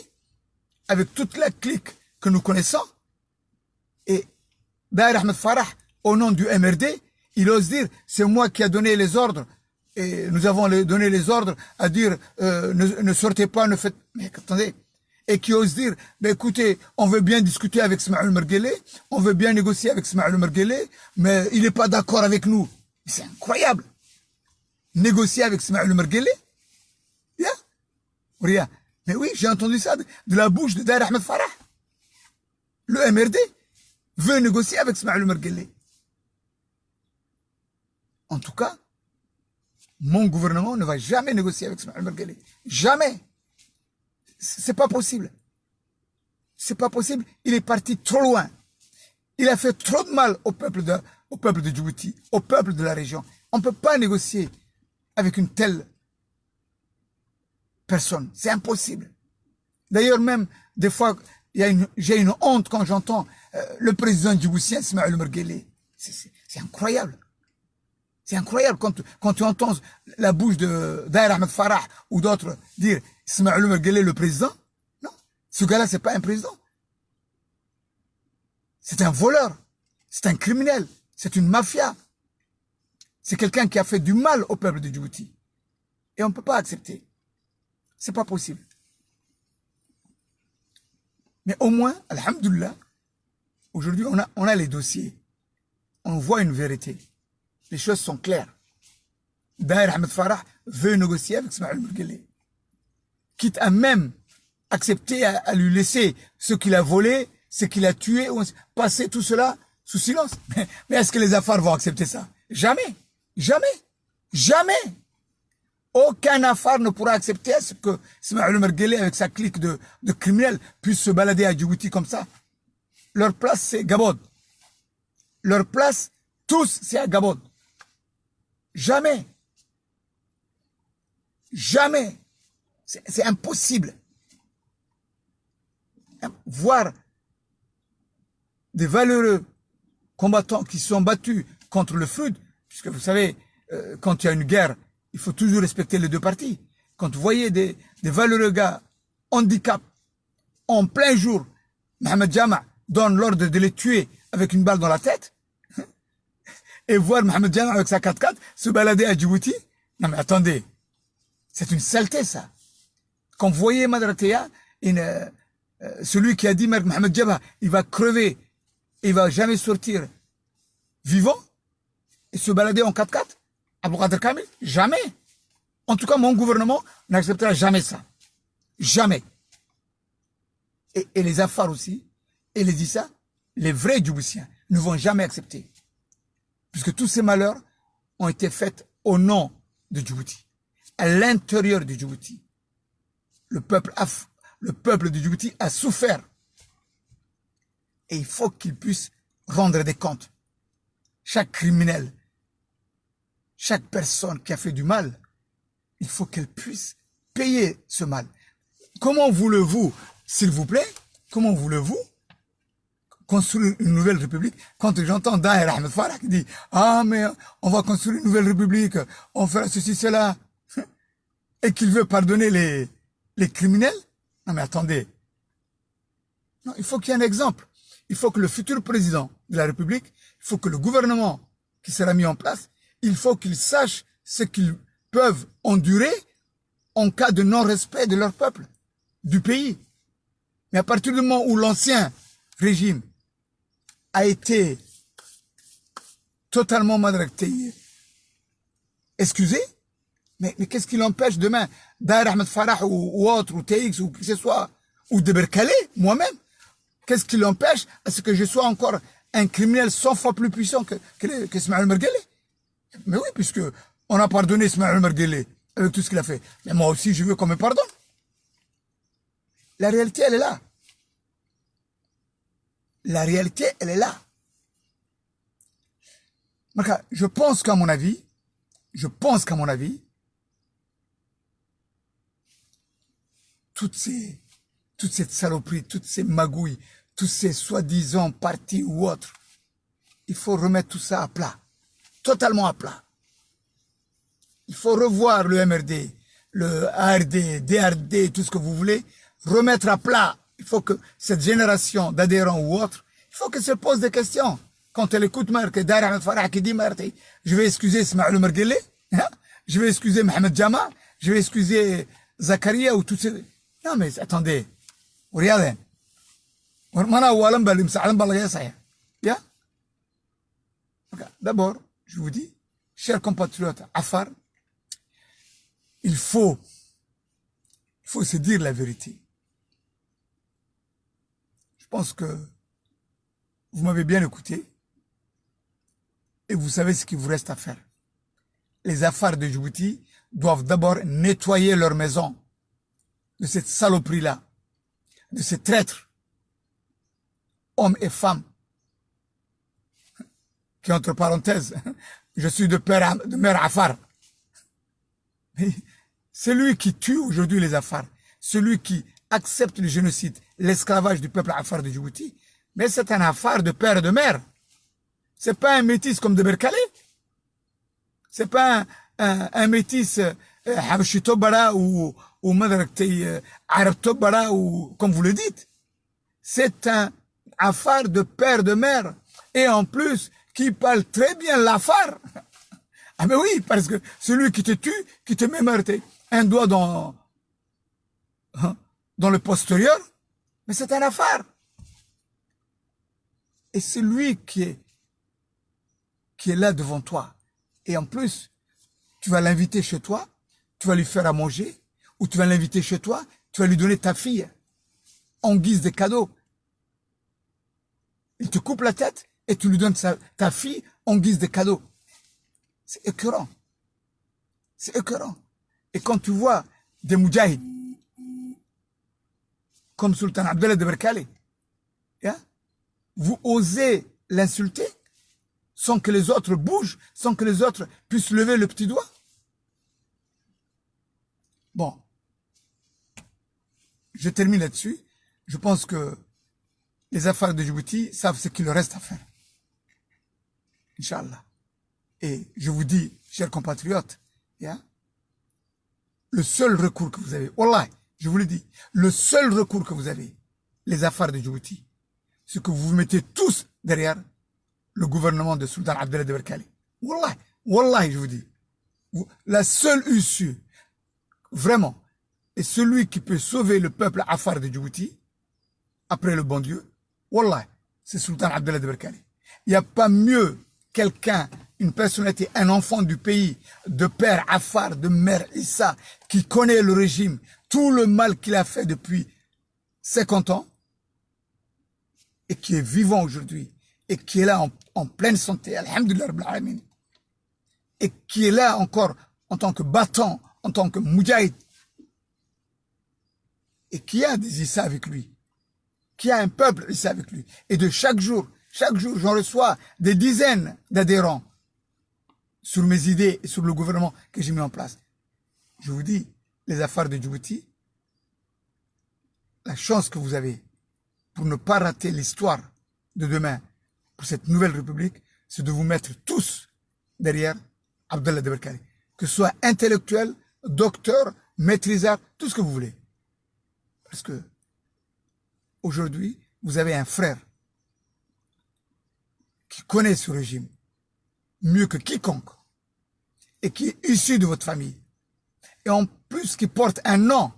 avec toute la clique que nous connaissons. Et Daher Ahmed Farah, au nom du MRD, il ose dire, c'est moi qui a donné les ordres, et nous avons donné les ordres à dire, ne sortez pas, ne faites... Mais attendez, et qui ose dire, ben écoutez, on veut bien discuter avec Smaïl Merguele, on veut bien négocier avec Smaïl Merguele, mais il n'est pas d'accord avec nous. C'est incroyable. Négocier avec Smaïl Merguele? Rien. Mais oui, j'ai entendu ça de la bouche de Daher Ahmed Farah. Le MRD veut négocier avec Smaïl Merguele. En tout cas, mon gouvernement ne va jamais négocier avec Smaïl Merguele. Jamais. C'est pas possible. C'est pas possible. Il est parti trop loin. Il a fait trop de mal au peuple de Djibouti, au peuple de la région. On ne peut pas négocier avec une telle personne. C'est impossible. D'ailleurs, même, des fois, j'ai une honte quand j'entends le président djiboutien, Smaïl Merguele. C'est incroyable. C'est incroyable quand tu entends la bouche de Daher Ahmed Farah ou d'autres dire Smaïl Merguele le président. Non, ce gars-là, c'est pas un président. C'est un voleur. C'est un criminel. C'est une mafia. C'est quelqu'un qui a fait du mal au peuple de Djibouti. Et on ne peut pas accepter. C'est pas possible. Mais au moins, alhamdoulilah, aujourd'hui, on a les dossiers. On voit une vérité. Les choses sont claires. Daher Ahmed Farah veut négocier avec Smaïl Merguele. Quitte à même accepter à lui laisser ce qu'il a volé, ce qu'il a tué, passer tout cela sous silence. Mais est-ce que les Afars vont accepter ça? Jamais. Jamais. Jamais. Aucun Afar ne pourra accepter ce que Smaïl Merguele, avec sa clique de criminels, puisse se balader à Djibouti comme ça. Leur place, c'est Gabon. Leur place, tous, c'est à Gabon. Jamais. Jamais. C'est impossible. Voir des valeureux combattants qui se sont battus contre le FRUD, puisque vous savez, quand il y a une guerre, il faut toujours respecter les deux parties. Quand vous voyez des valeureux gars handicap en plein jour, Mohamed Jama donne l'ordre de les tuer avec une balle dans la tête, et voir Mohamed Jama avec sa 4x4 se balader à Djibouti. Non mais attendez, c'est une saleté ça. Quand vous voyez Madrateya, celui qui a dit Mohamed Jama, il va crever, il va jamais sortir vivant, et se balader en 4x4, Abdelkader Kamil, jamais. En tout cas, mon gouvernement n'acceptera jamais ça. Jamais. Et les Afars aussi, et les Issa, les vrais Djiboutiens, ne vont jamais accepter. Puisque tous ces malheurs ont été faits au nom de Djibouti. À l'intérieur de Djibouti. Le peuple de Djibouti a souffert. Et il faut qu'il puisse rendre des comptes. Chaque criminel, chaque personne qui a fait du mal, il faut qu'elle puisse payer ce mal. Comment voulez-vous, s'il vous plaît, comment voulez-vous construire une nouvelle république quand j'entends Daher Ahmed Farah qui dit « Ah, mais on va construire une nouvelle république, on fera ceci, cela » et qu'il veut pardonner les criminels? Non mais attendez. Non, il faut qu'il y ait un exemple. Il faut que le futur président de la République, il faut que le gouvernement qui sera mis en place, il faut qu'ils sachent ce qu'ils peuvent endurer en cas de non-respect de leur peuple, du pays. Mais à partir du moment où l'ancien régime a été totalement madracté, excusé, mais qu'est-ce qui l'empêche demain, Daher Ahmed Farah ou autre, ou TX, ou qui que ce soit, ou de Berkale, moi-même, qu'est-ce qui l'empêche à ce que je sois encore un criminel 100 fois plus puissant que Ismaël Merguele? Mais oui, puisque on a pardonné Ismaël Merguele avec tout ce qu'il a fait. Mais moi aussi, je veux qu'on me pardonne. La réalité, elle est là. La réalité, elle est là. Je pense qu'à mon avis, toute cette saloperie, toutes ces magouilles, tous ces soi-disant partis ou autres, il faut remettre tout ça à plat. Totalement à plat. Il faut revoir le MRD, le ARD, DRD, tout ce que vous voulez, remettre à plat. Il faut que cette génération d'adhérents ou autres, il faut qu'elle se pose des questions. Quand elle écoute Daher Ahmed Farah qui dit je vais excuser Ismaël Merguele, hein? Je vais excuser Mohamed Jama, je vais excuser Zakaria ou tous ces... Non mais attendez, regardez. D'abord, je vous dis, chers compatriotes Afar, il faut se dire la vérité. Je pense que vous m'avez bien écouté et vous savez ce qu'il vous reste à faire. Les Afars de Djibouti doivent d'abord nettoyer leur maison de cette saloperie-là, de ces traîtres, hommes et femmes, qui, entre parenthèses, je suis de mère Afar. Celui qui tue aujourd'hui les Afars, celui qui accepte le génocide, l'esclavage du peuple Afar de Djibouti, mais c'est un Afar de père et de mère. C'est pas un métis comme de Berkale. C'est pas un métis Habashi Tobara ou Arab Tobara ou comme vous le dites. C'est un Afar de père de mère. Et en plus, qui parle très bien l'Afar. Ah mais oui, parce que celui qui te tue, qui te met un doigt dans le postérieur, mais c'est un Afar. Et c'est lui qui est là devant toi. Et en plus, tu vas l'inviter chez toi, tu vas lui faire à manger, ou tu vas l'inviter chez toi, tu vas lui donner ta fille en guise de cadeau. Il te coupe la tête et tu lui donnes ta fille en guise de cadeau. C'est écœurant. C'est écœurant. Et quand tu vois des moudjahids comme Sultan Abdallah de Berkale, hein, vous osez l'insulter sans que les autres bougent, sans que les autres puissent lever le petit doigt. Bon, je termine là-dessus. Je pense que les affaires de Djibouti savent ce qu'il leur reste à faire. Inch'Allah. Et je vous dis, chers compatriotes, le seul recours que vous avez, wallah, je vous le dis, le seul recours que vous avez, les affaires de Djibouti, c'est que vous vous mettez tous derrière le gouvernement de Sultan Abdallah de Berkali. Wallah, wallah, je vous dis. La seule issue, vraiment, et celui qui peut sauver le peuple afar de Djibouti, après le bon Dieu, wallah, c'est Sultan Abdallah de Berkali. Il n'y a pas mieux quelqu'un, une personnalité, un enfant du pays, de père Afar, de mère Issa, qui connaît le régime, tout le mal qu'il a fait depuis 50 ans, et qui est vivant aujourd'hui, et qui est là en pleine santé, alhamdulillah rabbil alamin, et qui est là encore en tant que battant, en tant que moudjahid, et qui a des Issa avec lui, qui a un peuple Issa avec lui, et de chaque jour, j'en reçois des dizaines d'adhérents sur mes idées et sur le gouvernement que j'ai mis en place. Je vous dis, les affaires de Djibouti, la chance que vous avez pour ne pas rater l'histoire de demain pour cette nouvelle république, c'est de vous mettre tous derrière Abdallah de Berkali. Que ce soit intellectuel, docteur, maîtrisard, tout ce que vous voulez. Parce que aujourd'hui, vous avez un frère qui connaît ce régime mieux que quiconque et qui est issu de votre famille. Et en plus qui porte un nom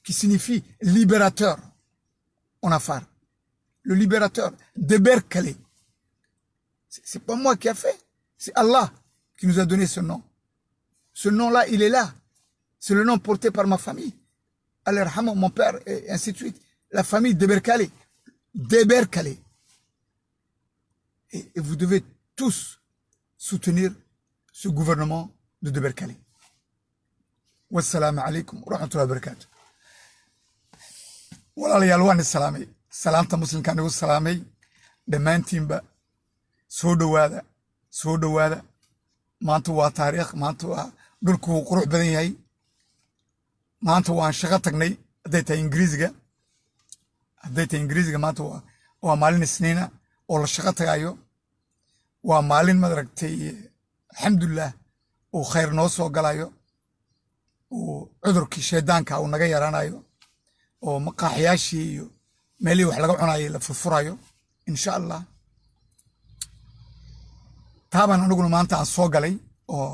qui signifie libérateur en affaire. Le libérateur de Berkali. C'est pas moi qui a fait, c'est Allah qui nous a donné ce nom. Ce nom-là, il est là. C'est le nom porté par ma famille. Allah rahma, mon père, et ainsi de suite. La famille de Berkali. De Berkali. Et vous devez tous soutenir ce gouvernement de Berkali. Wassalamu alaikum wa rahmatullahi wa barakatuh. Walaalayaal waan salaamay. Salaamta muslimkaan ugu salaamay. Dhammaantiinba soo dhawaada. Maanta waa taariikh, maanta waa dhulku wuu qurux badan yahay. Maanta waan shaqo tagnay hadday tahay Ingiriisiga maanta waa maalin Isniina oo la shaqo tagayo. waa maalin madaragtay alxamdulilah uu khayr noo soo galayo uu cudurkii shaydaanka uu naga yaraanayo oo maqaaxiyaashii iyo meelihii wax laga cunaayay la furfurayo insha allah taabaan aniguna maanta aan soo galay oo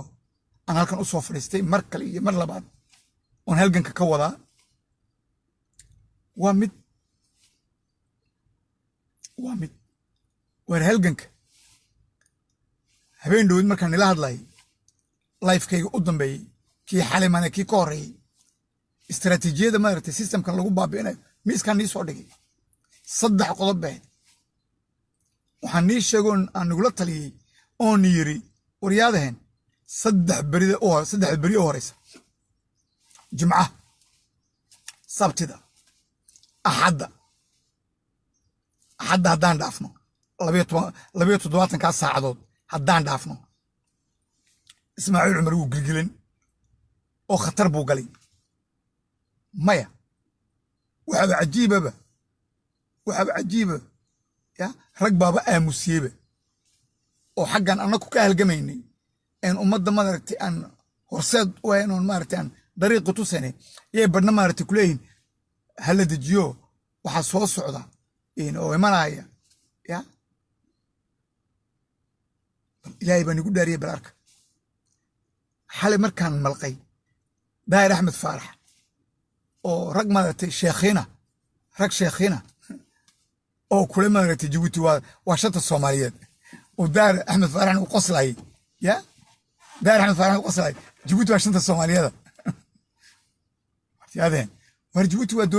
aan halkan u soo fadhiistay mar kale iyo mar labaad oon halganka ka wadaa waa mid waar halganka habeen dhowid markaan nila hadlay lifekayga u dambeeyey kii xalimane kii ka horreeyey istaraatiijiyada maaragtay systemkan lagu baabi'inayo miiskaan nii soo dhigay 3 qodob bayd waxaan nii sheegoon aan nagula taliyey oon yiri waryaadaheen 3 beri oo horeysa jimcaha sabtida axadda haddaan dhaafno 27 saacadood haddaan dhaafno Ismaaciil Cumar wuu gilgilan oo khatar buu galay maya waxaa cajiiba ya rag baaba aamusiyeba oo xaggan annagu ka halgamaynay een ummadda maaragtay aan horseed u ahayn oon maaragtay aan dariiqi tusanay yay badhna maaragtay ku leeyihin hala dejiyo waxaa soo socda oo imanaya ya ilaahay baan igu dhaariyey balaarka xalay markaan malqay daahir axmed faarax oo rag maaragtay rag sheekhiina oo kule maaragtay Djibouti waa shanta Soomaaliyeed oo daahir axmed faaraxna u qoslayay ya daahir axmed faarax u qoslayay Djibouti waa shanta Soomaaliyeed yaadeen war Djibouti waa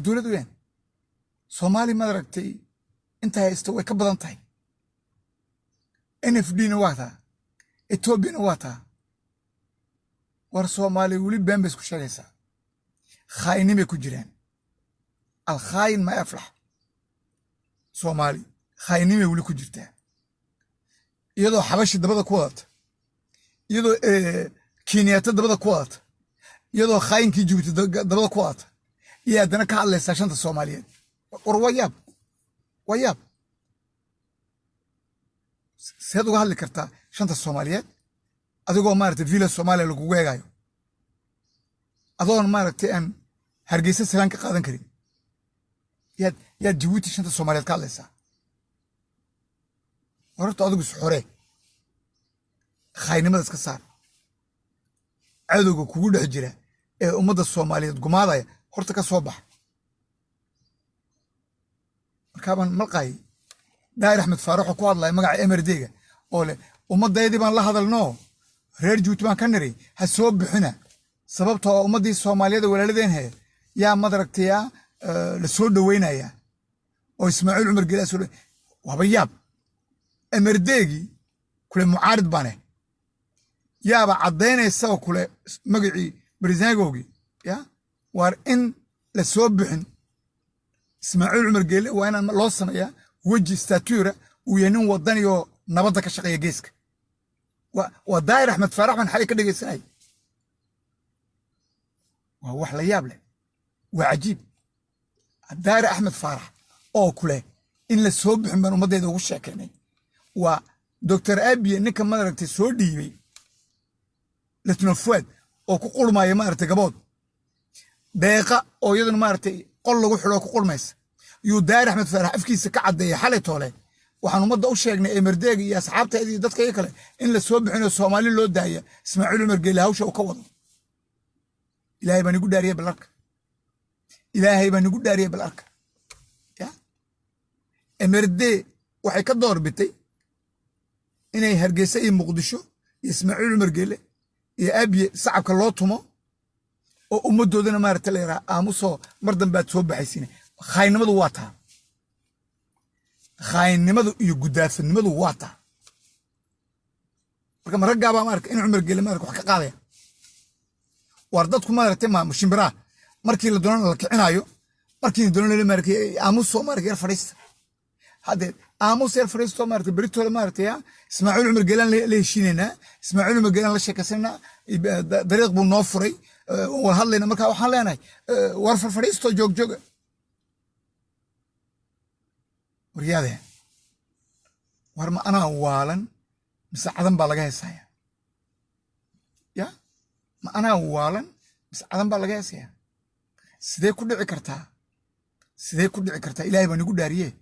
dowlad weeyaan Soomaali maaragtay inta haysto way ka badan tahay NFD-na waa taa Ethiopiana waa taa war Soomaali weli been bay isku sheegaysaa khaa'inimay ku jiraan alkhaayin ma aflax Soomaali khaa'inimay weli ku jirtaa iyadoo xabashi dabada ku wadata iyadoo Kenyatta dabada ku wadata iyadoo khaayinkii Djibouti dabada ku wadata iyo haddana ka hadlaysaa shanta Soomaaliyeed war wayaab seed uga hadli kartaa shanta Soomaaliyeed adigoo maaragtay villa Soomaaliya lagugu eegayo adoon maaragtay aan Hargeysa salaan ka qaadan karin yaad Djibouti shanta Soomaaliyeed ka hadlaysaa horta adigu xore khaynimada iska saar cadowga kugu dhex jira ee ummadda Soomaaliyeed gumaadaya horta ka soo bax markaan malqay Daahir Axmed Faarax oo ku hadlay magaca MRD-ga oo leh ummadeedii baan la hadalno reer Djibouti baan ka niri ha soo bixina sababtoo ummadii Soomaaliyeed walaaladeen yaa madaragtay la soo dhaweynaya oo Ismaaciil Cumar Geele soo wabayaab MRD-gi kule mucaarid bane yaaba cadeynaysa oo kule magacii barisaangogi ya war in la soo bixin Ismaaciil Cumar Geele waa in loo sameeyaa waji stature uu yahay wadani oo nabadda ka shaqeeya geeska wa Daahir Axmed Faarax man xalay ka dhageysanay waa wax la yaab leh waa cajiib Daahir Axmed Faarax oo kule in la soo bixin ban ummadeeda ugu sheekeynay waa Dr. Abiy ninka madaragtay soo dhiibay Letno Fuad oo ku qulmaya maaragtay gabood deeqa oo iyaduna maaragtay qol lagu xiro ku qulmaysa yu Daahir Axmed Faarax afkiisa ka cadeeyay xalay toole waxaan ummadda u sheegnay MRD-ga iyo asxaabteeda iyo dadka kale in la soo bixino Soomaali loo daaya Ismaaciil Cumar Geele hawsha uu ka wado ilaahay baan igu dhaariyay balarka ya MRD waxay ka doorbitay inay Hargeysa iyo Muqdisho iyo Ismaaciil Cumar Geele iyo Abiy sacabka loo tumo oo ummadoodana maaragtay la yaraa aamuso mar dambaad soo baxaysiin khaynimadu waa taa khaynimadu iyo gudaafnimadu waa taa marka maragaaba maaragtay in Cumar Geele maaragtay wax ka qaadaya war dadku maaragtay ma shimbira markii la doonan la kicinayo markii doonan la maaragtay aamuso maaragtay yar fadhiista hadde aamuso yar fadhiisto maaragtay berito maaragtay Ismaaciil Cumar Geele la heshiinayna Ismaaciil Cumar Geele la sheekasana dariiq buu noo furay oo hadlayna marka waxaan leenahay war fadhiisto joog wariyade war ma ana waalan mise cadan baa laga heesaya ya ma ana waalan mise cadan baa laga heesaya sidee ku dhici kartaa ilaahay baa nagu dhaariyay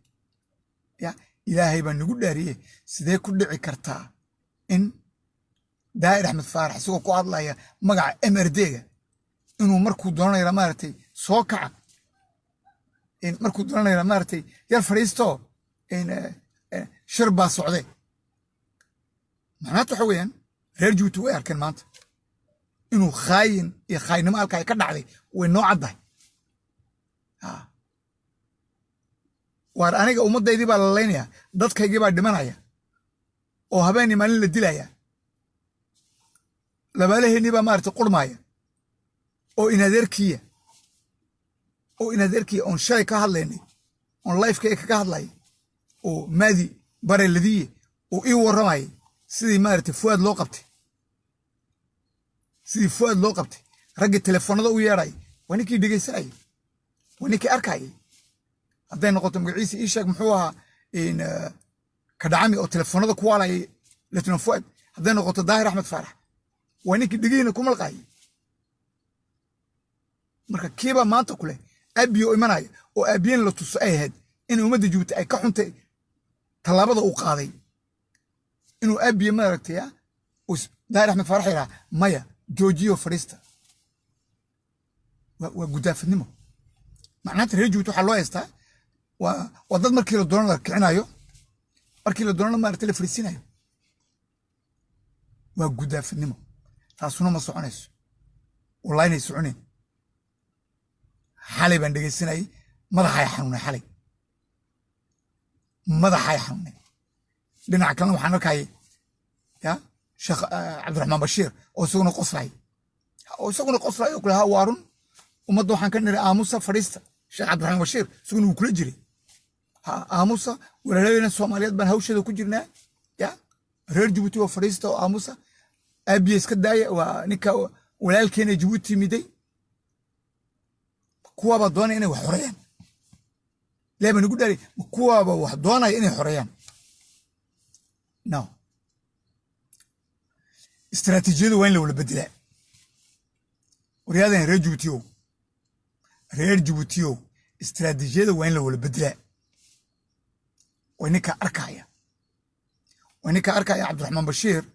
ya ilaahay baa nagu dhaariyay sidee ku dhici kartaa in Daahir Axmed Faarax isagoo ku hadlaya magaca MRD-ga inuu markuu doonayo maaragtay soo kaca in markuu doonayo maaragtay yar fadhiisto in shir baa socday macnaheedu waxa weeyaan reer Djibouti way arkeen maanta inuu khaayin iyo khaynimo halka ay ka dhacday way noo caddahay war aniga ummadeydii baa la leynaya dadkaygii baa dhimanaya oo habeenii maalin la dilaya labaalaheennii baa maaragtay qurmaya oo inadeerkiya oon shalay ka hadlaynay oon lifekayga kaga hadlaya oo maadi bare ladiye oo ii warramayay sidii maaragtay Fuad loo qabtay ragga telefoonada u yeeray waa ninkii dhegeysanayay waa ninkii arkayay hadday noqoto magaciisa ii sheeg muxuu ahaa in ka dhacami oo telefoonada ku waalay Letno Fuad hadday noqoto Daahir Axmed Faarax waa ninkii dhegeyna ku malqayay marka kiiba maanta kule Abiy oo imanaya oo Abiy la tuso ay ahayd in ummadda Djibouti ay ka xuntay talaabada uu qaaday inuu Abiy maaragtay Daahir Axmed Faarax ila maya joojiyo fadhiista waa gudaafnimo macnaheedu reer Djibouti waxa loo haystaa waa dad markii la doonan la kicinayo markii la doonan maaragtay la fadhiisinayo waa gudaafnimo taasuna ma soconayso wallahi inay soconeen xalay baan dhegeysanay madaxay xanuunay dhinaca kalena waxaan arkayay ya Sheekh Cabdiraxmaan Bashiir oo isaguna qoslay oo kule waarun ummadda waxaan ka niri aamusa fadhiista Sheekh Cabdiraxmaan Bashiir isaguna wuu kula jiray aamusa walaalayna Soomaaliyeed baan hawsheeda ku jirnaa ya reer Djibouti oo fadhiista oo aamusa Abiy iska daaya waa ninka walaalkeena Djibouti miday kuwaaba doonaya inay wax xoreeyaan leeba nagu dhaari kuwaaba wax doonaya inay xoreeyaan no استراتيجيته وين لو بدلا ورياضة رير جيبوتيو استراتيجيته وين لو بدلا وينك أركايا عبد الرحمن بشير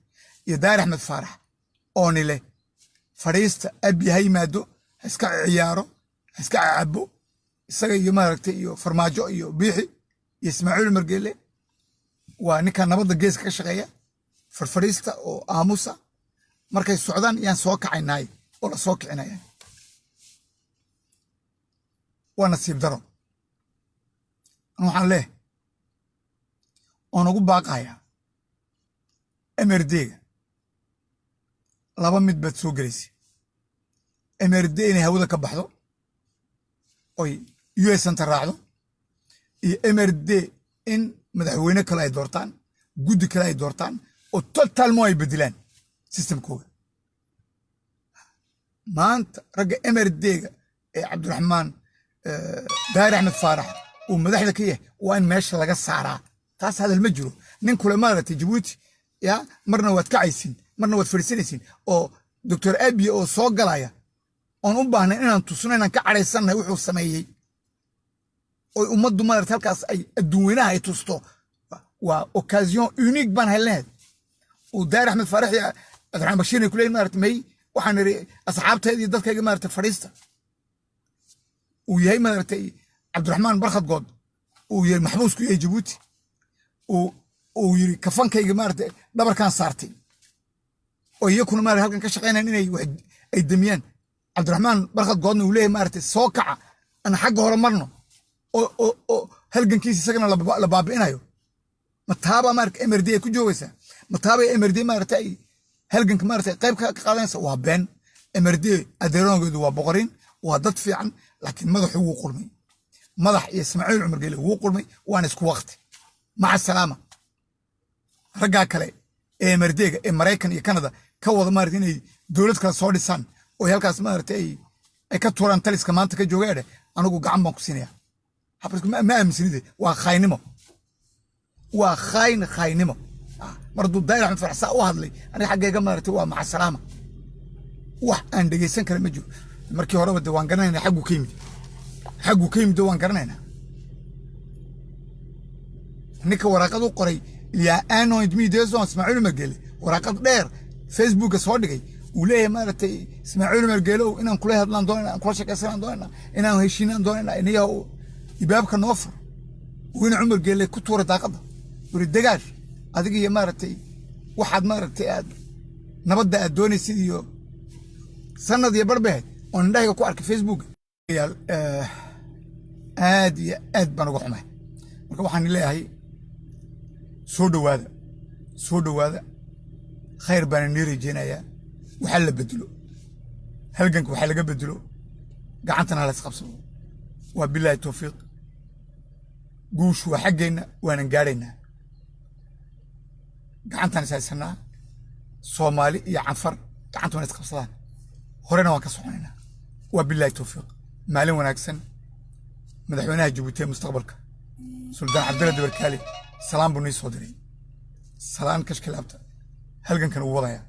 يدار أحمد فرح أوني له فريست أبي هاي مادو هسكا عياره هسكا عبو سجى يمارك يو فرماجو يو بيحي يسمعوا المرجلة ونكا نبض الجيز كشغية فرفريستا أو آموسا markay socdaan yaan soo kacaynay oo la soo kicinaya waa nasiib daro waxaan leeyahay oo nagu baaqaya MRD-ga laba mid bad soo galeysay MRD inay hawada ka baxdo oy US anta raacdo iyo MRD in madaxweyne kale ay doortaan guddi kale ay doortaan oo totalement ay bedilaan سيستم كوغا ما أنت رجع MRD عبد الرحمن داير أحمد فرح ومدح لك إيه وين ماشي لقى السعراء تاس هذا المجرو من كل مرة جيبوتي يا مرنا واتكعيسين مرنا واتفرسينيسين أو دكتور أبي أو صوغ قلايا أن أبانا إن تصنعنا كعريسان وحو السمايي أو أمدو مرة تلقى أي الدوينة هاي تستو وأوكازيون يونيك بان هالنهد وداير أحمد فرح يا عبد الرحمن بشير يقول مارت مي وحن أصحابته هذه ضدك يا مارت فريستا وياي مارت عبد الرحمن برخط قد ويا محبوس كي جيبوتي ويري كفان كي مارت دبر كان صارتي ويكون مارت هل كان كشقينا إني واحد الدميان عبد الرحمن برخط قد وليه مارت سوكع أنا حقه هرا مرنا هل كان كيسي سكنا لبابئنا يو متابع مارك MRD كجوسة متابع MRD مارتي هلجنك مارتي قيب كقادنس وابن MRD أديرون جدوا وبقرين وضد في عن لكن ماذا هو قرمي ماذا يسمعون العمر قال هو قرمي وأنا سكو وقت مع السلامة رجع كلي MRD أمريكان كندا كوض مارتين دولت كصوري سان وهالكاس مارتي كتوران تلس كمان تكجوجاره أنا جو قام بقصينيا حبرك ما أمسني وخاينمو خاينمو مرضو داير عن فرحساء وهذلي أنا حقيقة مارتي مع السلامة أنا دقيسان كلام مجو مركي هرب الدوان قرنينا حقو كيم دوان قرنينا نيكا ورقة قري يا أنا يدمي ديزون اسمعوا لي مرقلي ورقة دير فيسبوك صادقي وليه مارتي اسمعوا لي مرقلو إنا نقول هذا لندونا نقول شيء كسر لندونا إنا هيشين لندونا إن هي يبابك النوفر وين عمر قال لي كنت ورا داقده ورد دجاج هذيك هي مارتي واحد مارتي نبدأ الدوني سيديو سنة دي بربه ونلاقي كو أرك فيسبوك يا آد بنروح معه مركب حنلاقي سودو هذا خير بين نيري جنايا وحل بدلو هلجنك وحل بدلو قعدتنا على سقبصو وبالله التوفيق قوش وحقنا ونقارنا قعدتنا سايسنا صومالي يا عنفر قعدتنا نسقبصان هورنا وكسوحنا وبالله التوفيق مالين وناكسن مدحونا جيبوتي مستقبلك سلطان عبد الله دبركالي سلام بني صدري سلام كشكلابته هلقن كانوا وضعيا